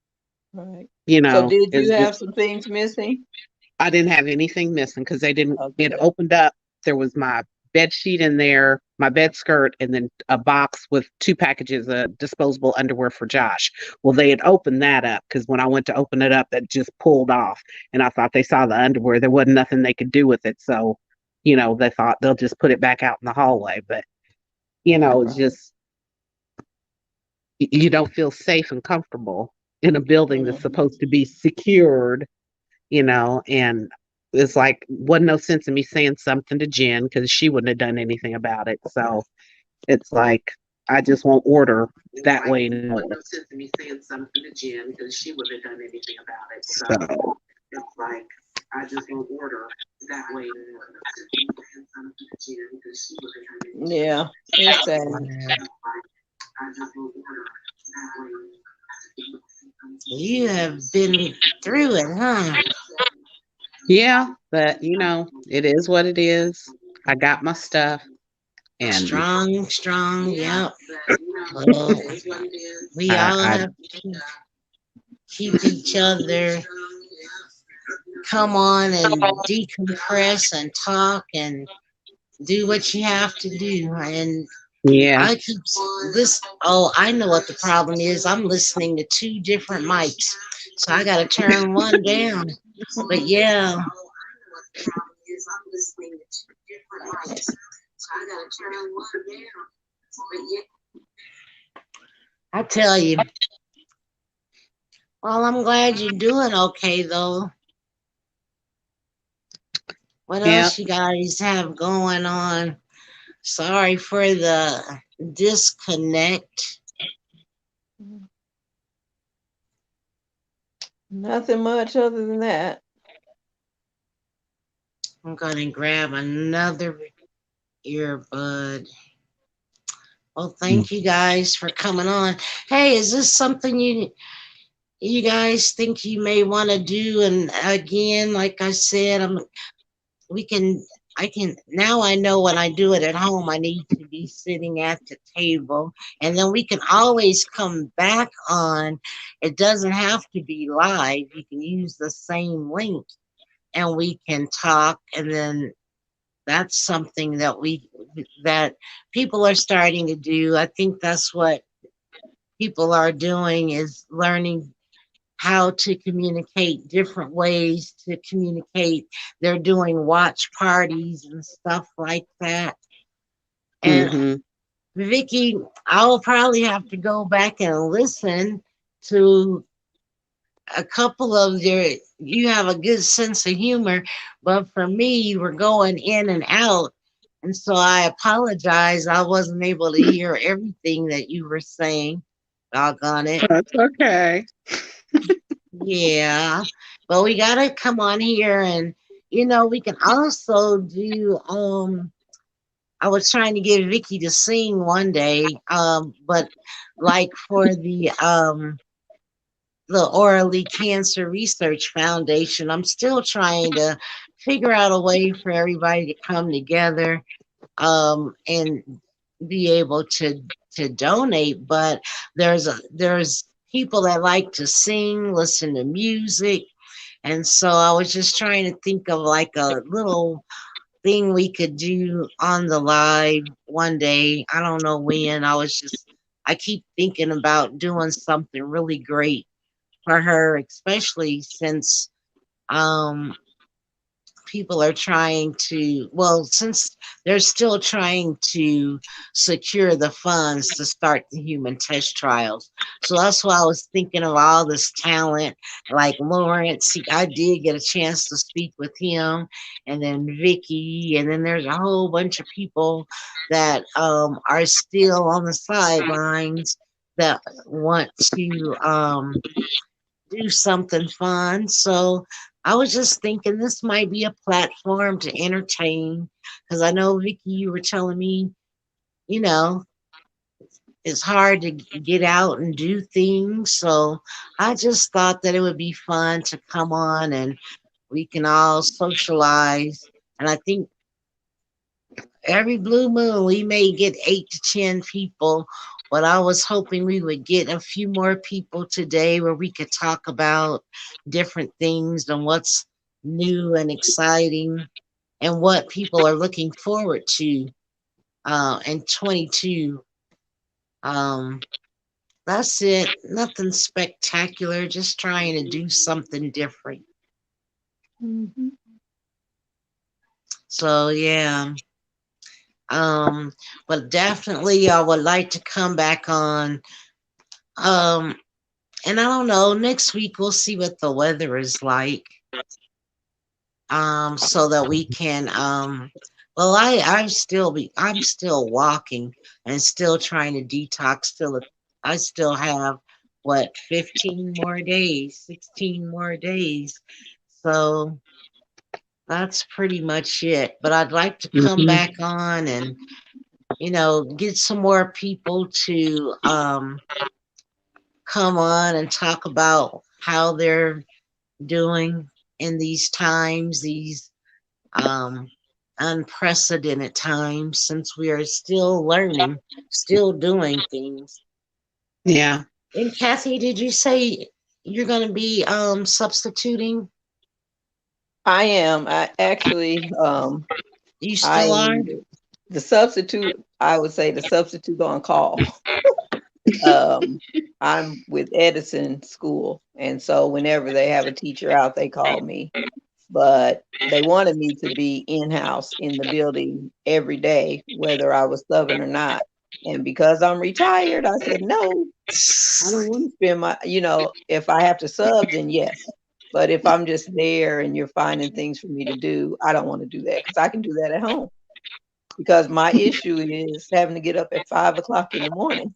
Right. So did you it's have just some things missing? I didn't have anything missing because they didn't Oh, it good. opened up. There was my bed sheet in there, my bed skirt, and then a box with two packages of disposable underwear for Josh. Well, they had opened that up because when I went to open it up, that just pulled off. And I thought they saw the underwear. There wasn't nothing they could do with it. So, they thought they'll just put it back out in the hallway. But, it's Right. just, you don't feel safe and comfortable in a building that's Mhm. supposed to be secured, and it's like, wasn't no sense in me saying something to Jen because she wouldn't have done anything about it. So it's like, I just won't order that way no more. So Yeah, it's sad. You have been through it, huh? yeah, but it is what it is. I got my stuff and Strong, strong, yep. Well, we all I have to keep each other, come on and decompress and talk and do what you have to do. And yeah. I keep this. Oh, I know what the problem is. I'm listening to two different mics, so I got to turn one down. But yeah, I tell you. Well, I'm glad you're doing okay, though. What Yeah. else you guys have going on? Sorry for the disconnect. Nothing much other than that. I'm gonna grab another earbud. Well, thank you guys for coming on. Hey, is this something you guys think you may want to do? And again, like I said, we can I can now I know when I do it at home I need to be sitting at the table, and then we can always come back on. It doesn't have to be live. You can use the same link and we can talk, and then that's something that people are starting to do. I think that's what people are doing, is learning how to communicate, different ways to communicate. They're doing watch parties and stuff like that. And Mm-hmm. Vicky, I'll probably have to go back and listen to a couple of you have a good sense of humor, but for me, you were going in and out. And so I apologize. I wasn't able to hear everything that you were saying. Doggone it. That's okay. Yeah, but we gotta come on here, and we can also do I was trying to get Vicky to sing one day, but like for the Orally Cancer Research Foundation, I'm still trying to figure out a way for everybody to come together and be able to donate. But there's people that like to sing, listen to music, and so I was just trying to think of like a little thing we could do on the live one day. I don't know when. I keep thinking about doing something really great for her, especially since um people are trying to, well, since they're still trying to secure the funds to start the human test trials. So that's why I was thinking of all this talent, like Lawrence. I did get a chance to speak with him, and then Vicky, and then there's a whole bunch of people that are still on the sidelines that want to do something fun. So I was just thinking this might be a platform to entertain, because I know, Vicky, you were telling me, you know, it's hard to get out and do things. So I just thought that it would be fun to come on and we can all socialize. And I think every blue moon we may get 8 to 10 people, but I was hoping we would get a few more people today where we could talk about different things and what's new and exciting and what people are looking forward to in 22. um that's it, nothing spectacular, just trying to do something different. Mm-hmm. So yeah. um but definitely I would like to come back on. um and I don't know, next week we'll see what the weather is like, so that we can Well, I'm still walking and still trying to detox. I still have what 15 more days, 16 more days. So that's pretty much it. But I'd like to come Hmm. back on and get some more people to come on and talk about how they're doing in these times, these um, unprecedented times, since we are still learning, still doing things. Yeah. And Kathy, did you say you're going to be substituting? I am. I actually, You still are? I'm the substitute. I would say the substitute on call. I'm with Edison School, and so whenever they have a teacher out, they call me. But they wanted me to be in-house in the building every day, whether I was subbing or not. And because I'm retired, I said, no, I don't want to spend if I have to sub, then yes. But if I'm just there and you're finding things for me to do, I don't want to do that because I can do that at home. Because my issue is having to get up at 5 o'clock in the morning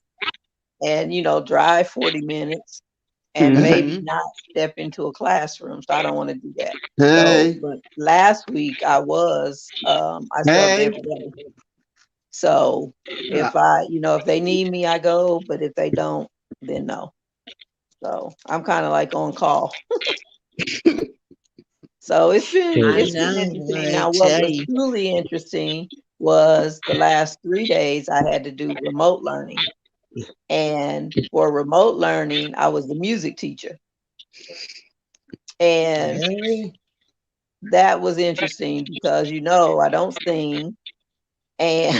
and, drive 40 minutes and maybe Hmm. not step into a classroom. So I don't want to do that. So, Hey. but last week I subbed Hey. every day. So Uh, if they need me, I go. But if they don't, then no. So I'm kind of like on call. So it's been I it's shoot. been know, interesting. I Now, what tell was you. truly interesting was the last 3 days I had to do remote learning. And for remote learning, I was the music teacher. And Really? that was interesting because I don't sing. And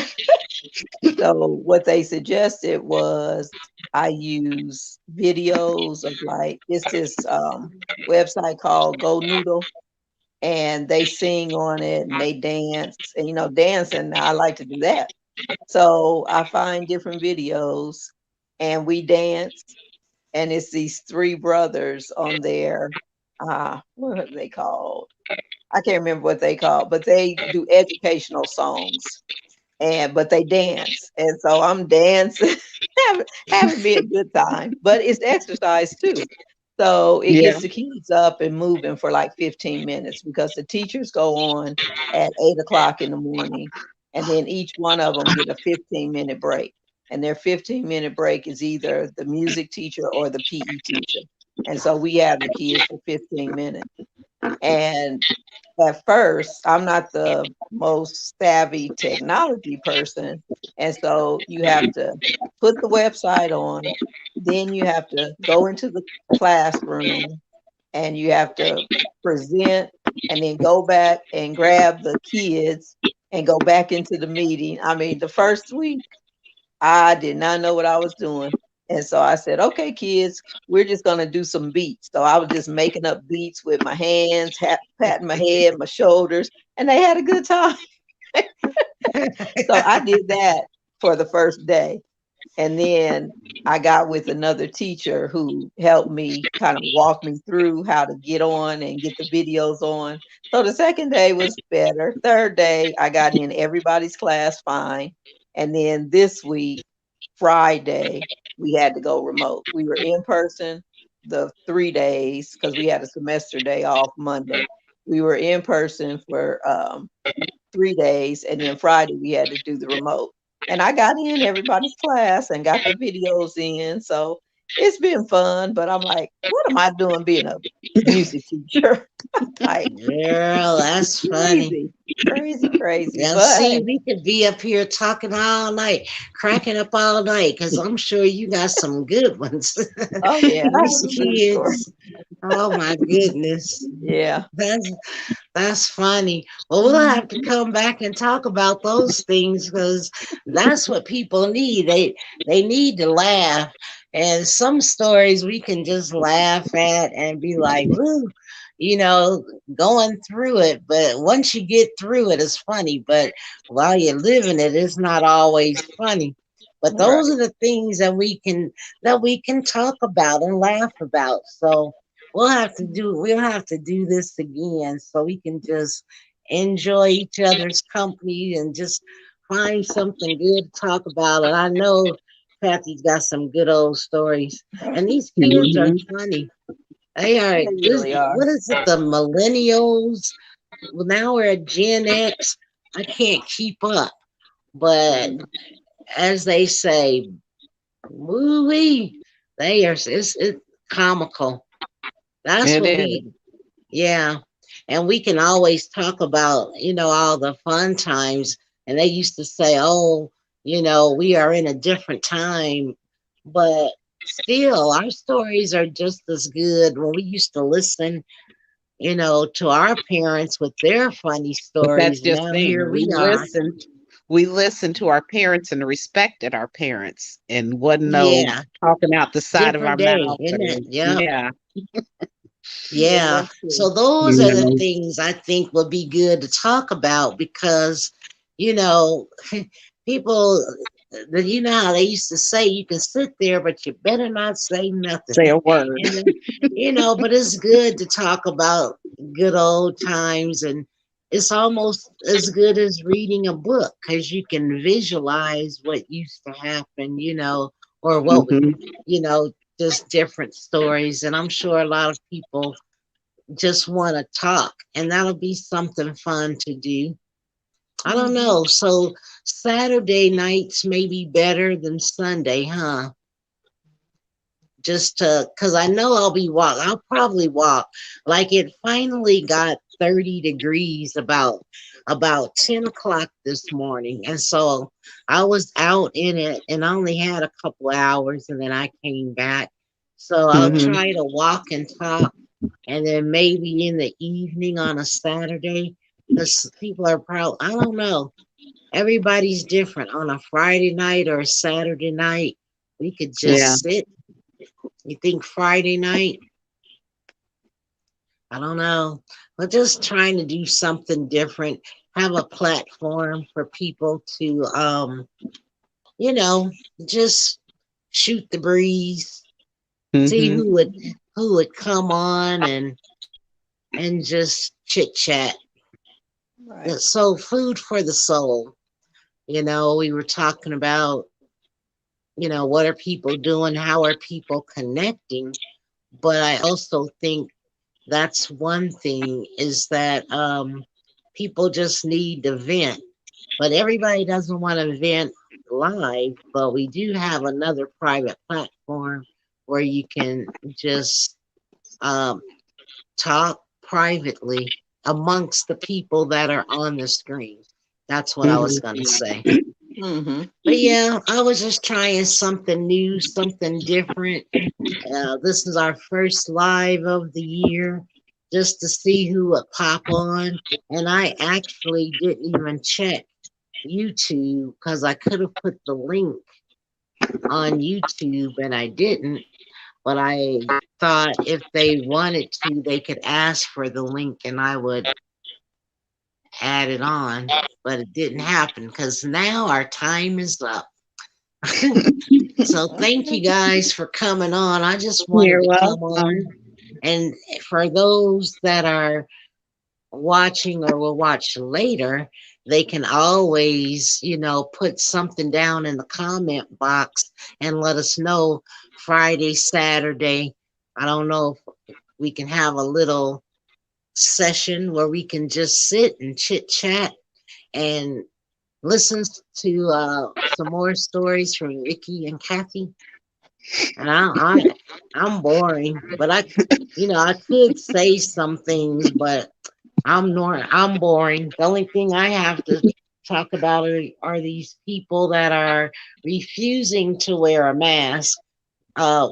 so what they suggested was I use videos of like it's this website called Go Noodle, and they sing on it and they dance and dancing. I like to do that. So I find different videos and we dance, and it's these three brothers on there. What are they called? I can't remember what they call, but they do educational songs, and but they dance, and so I'm dancing, having me a good time. But it's exercise too, so it Yeah. gets the kids up and moving for like 15 minutes because the teachers go on at 8 o'clock in the morning, and then each one of them get a 15-minute break, and their 15-minute break is either the music teacher or the PE teacher, and so we have the kids for 15 minutes. And at first, I'm not the most savvy technology person. And so you have to put the website on, then you have to go into the classroom and you have to present and then go back and grab the kids and go back into the meeting. I mean, the first week, I did not know what I was doing. And so I said, okay, kids, we're just going to do some beats. So I was just making up beats with my hands, patting my head, my shoulders, and they had a good time. So I did that for the first day. And then I got with another teacher who helped me kind of walk me through how to get on and get the videos on. So the second day was better. Third day, I got in everybody's class fine. And then this week, Friday, we had to go remote. We were in person the 3 days because we had a semester day off Monday. We were in person for 3 days, and then Friday we had to do the remote. And I got in everybody's class and got the videos in. So it's been fun, but I'm like, what am I doing being a music teacher? Like, Girl, that's funny. crazy, crazy, crazy. Yeah, But see, hey, we could be up here talking all night, cracking up all night, because I'm sure you got some good ones. oh yeah, I These have a good story. kids, oh my goodness. Yeah. That's that's funny. Well, we'll have to come back and talk about those things because that's what people need. They need to laugh. And some stories we can just laugh at and be like, woo, you know, going through it. But once you get through it, it's funny. But while you're living it, it's not always funny. But those Right. are the things that we can talk about and laugh about. So we'll have to do this again so we can just enjoy each other's company and just find something good to talk about. And I know Kathy's got some good old stories. And these kids are Mhm. funny. They are They this really are. what is it, the millennials? Well, now we're at Gen X. I can't keep up. But Mhm. as they say, movie, it's comical. That's It what is. we yeah. And we can always talk about, all the fun times. And they used to say, oh, we are in a different time. But still, our stories are just as good when we used to listen, to our parents with their funny But that's stories. And just now saying here we are. we listened to our parents and respected our parents and wasn't no Yeah. talking out the side of our Different day, mouth isn't or it? Yep. yeah. Yeah, Yeah. that's true. So those You are the know. things I think would be good to talk about because, you know, people, how they used to say you can sit there, but you better not say nothing. Say a word. And, but it's good to talk about good old times. And it's almost as good as reading a book because you can visualize what used to happen, or what would, Hmm. you know, just different stories. And I'm sure a lot of people just want to talk, and that'll be something fun to do. I don't Hmm. know. So Saturday nights may be better than Sunday, huh? Just to, because I know I'll probably walk. Like it finally got 30 degrees about 10 o'clock this morning. And so I was out in it and I only had a couple hours and then I came back. So I'll Hmm. try to walk and talk and then maybe in the evening on a Saturday, because people are probably, I don't know, everybody's different. On a Friday night or a Saturday night, we could Yeah. just sit. You think Friday night? I don't know. We're just trying to do something different, have a platform for people to, you know, just shoot the breeze, see Hmm. who would come on and just chit chat. Right. So food for the soul. We were talking about, what are people doing? How are people connecting? But I also think that's one thing is that people just need to vent. But everybody doesn't want to vent live, but we do have another private platform where you can just um, talk privately amongst the people that are on the screen. That's what I was going to Hmm. say. Hmm. But yeah, I was just trying something new, something different. This is our first live of the year just to see who would pop on. And I actually didn't even check YouTube because I could have put the link on YouTube and I didn't. But I thought if they wanted to, they could ask for the link and I would add it on. But it didn't happen because now our time is up. So thank you guys for coming on. I just wanted You're to come on. welcome. And for those that are watching or will watch later, they can always, put something down in the comment box and let us know Friday, Saturday. I don't know if we can have a little session where we can just sit and chit chat and listen to some more stories from Vicky and Kathy. And I'm boring, but I could say some things, but I'm boring. The only thing I have to talk about are these people that are refusing to wear a mask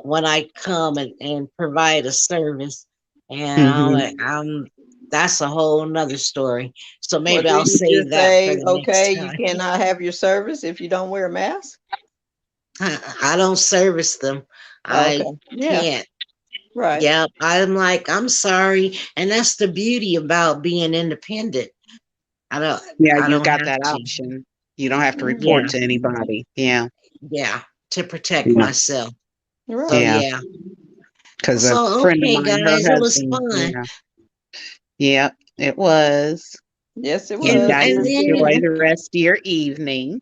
when I come and provide a service. And Hmm. that's a whole nother story. So Well, maybe do I'll you save just that for say, the next okay, you time. cannot have your service if you don't wear a mask? I don't service them. Okay. I Yeah. can't. Right. Yep. I'm like, I'm sorry. And that's the beauty about being independent. I don't Yeah, I you don't got have that to. option. You don't have to report Yeah, Hmm. to anybody. Yeah. yeah, to protect Yeah. myself. So Right. Yeah. yeah. Because a So friend of okay mine, her guys, it was husband, fun. yeah. Yeah, it was. Yes, it You was. guys And then, enjoy the rest of your evening.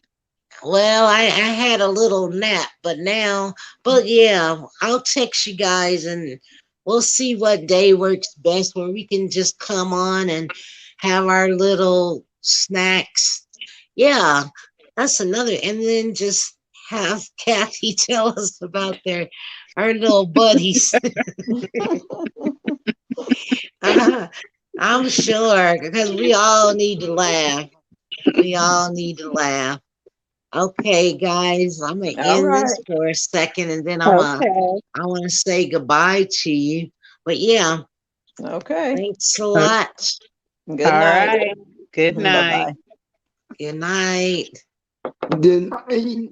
well, I had a little nap, but now, but yeah, I'll text you guys and we'll see what day works best where we can just come on and have our little snacks. Yeah, that's another. And then just have Kathy tell us about her little buddies. I'm sure because we all need to laugh. We all need to laugh. Okay, guys, I'm gonna All end this right. for a second, and then Okay. I want to say goodbye to you. But yeah, Okay. thanks a lot. Good All night. right. Good Bye night. bye. Good night. Good night.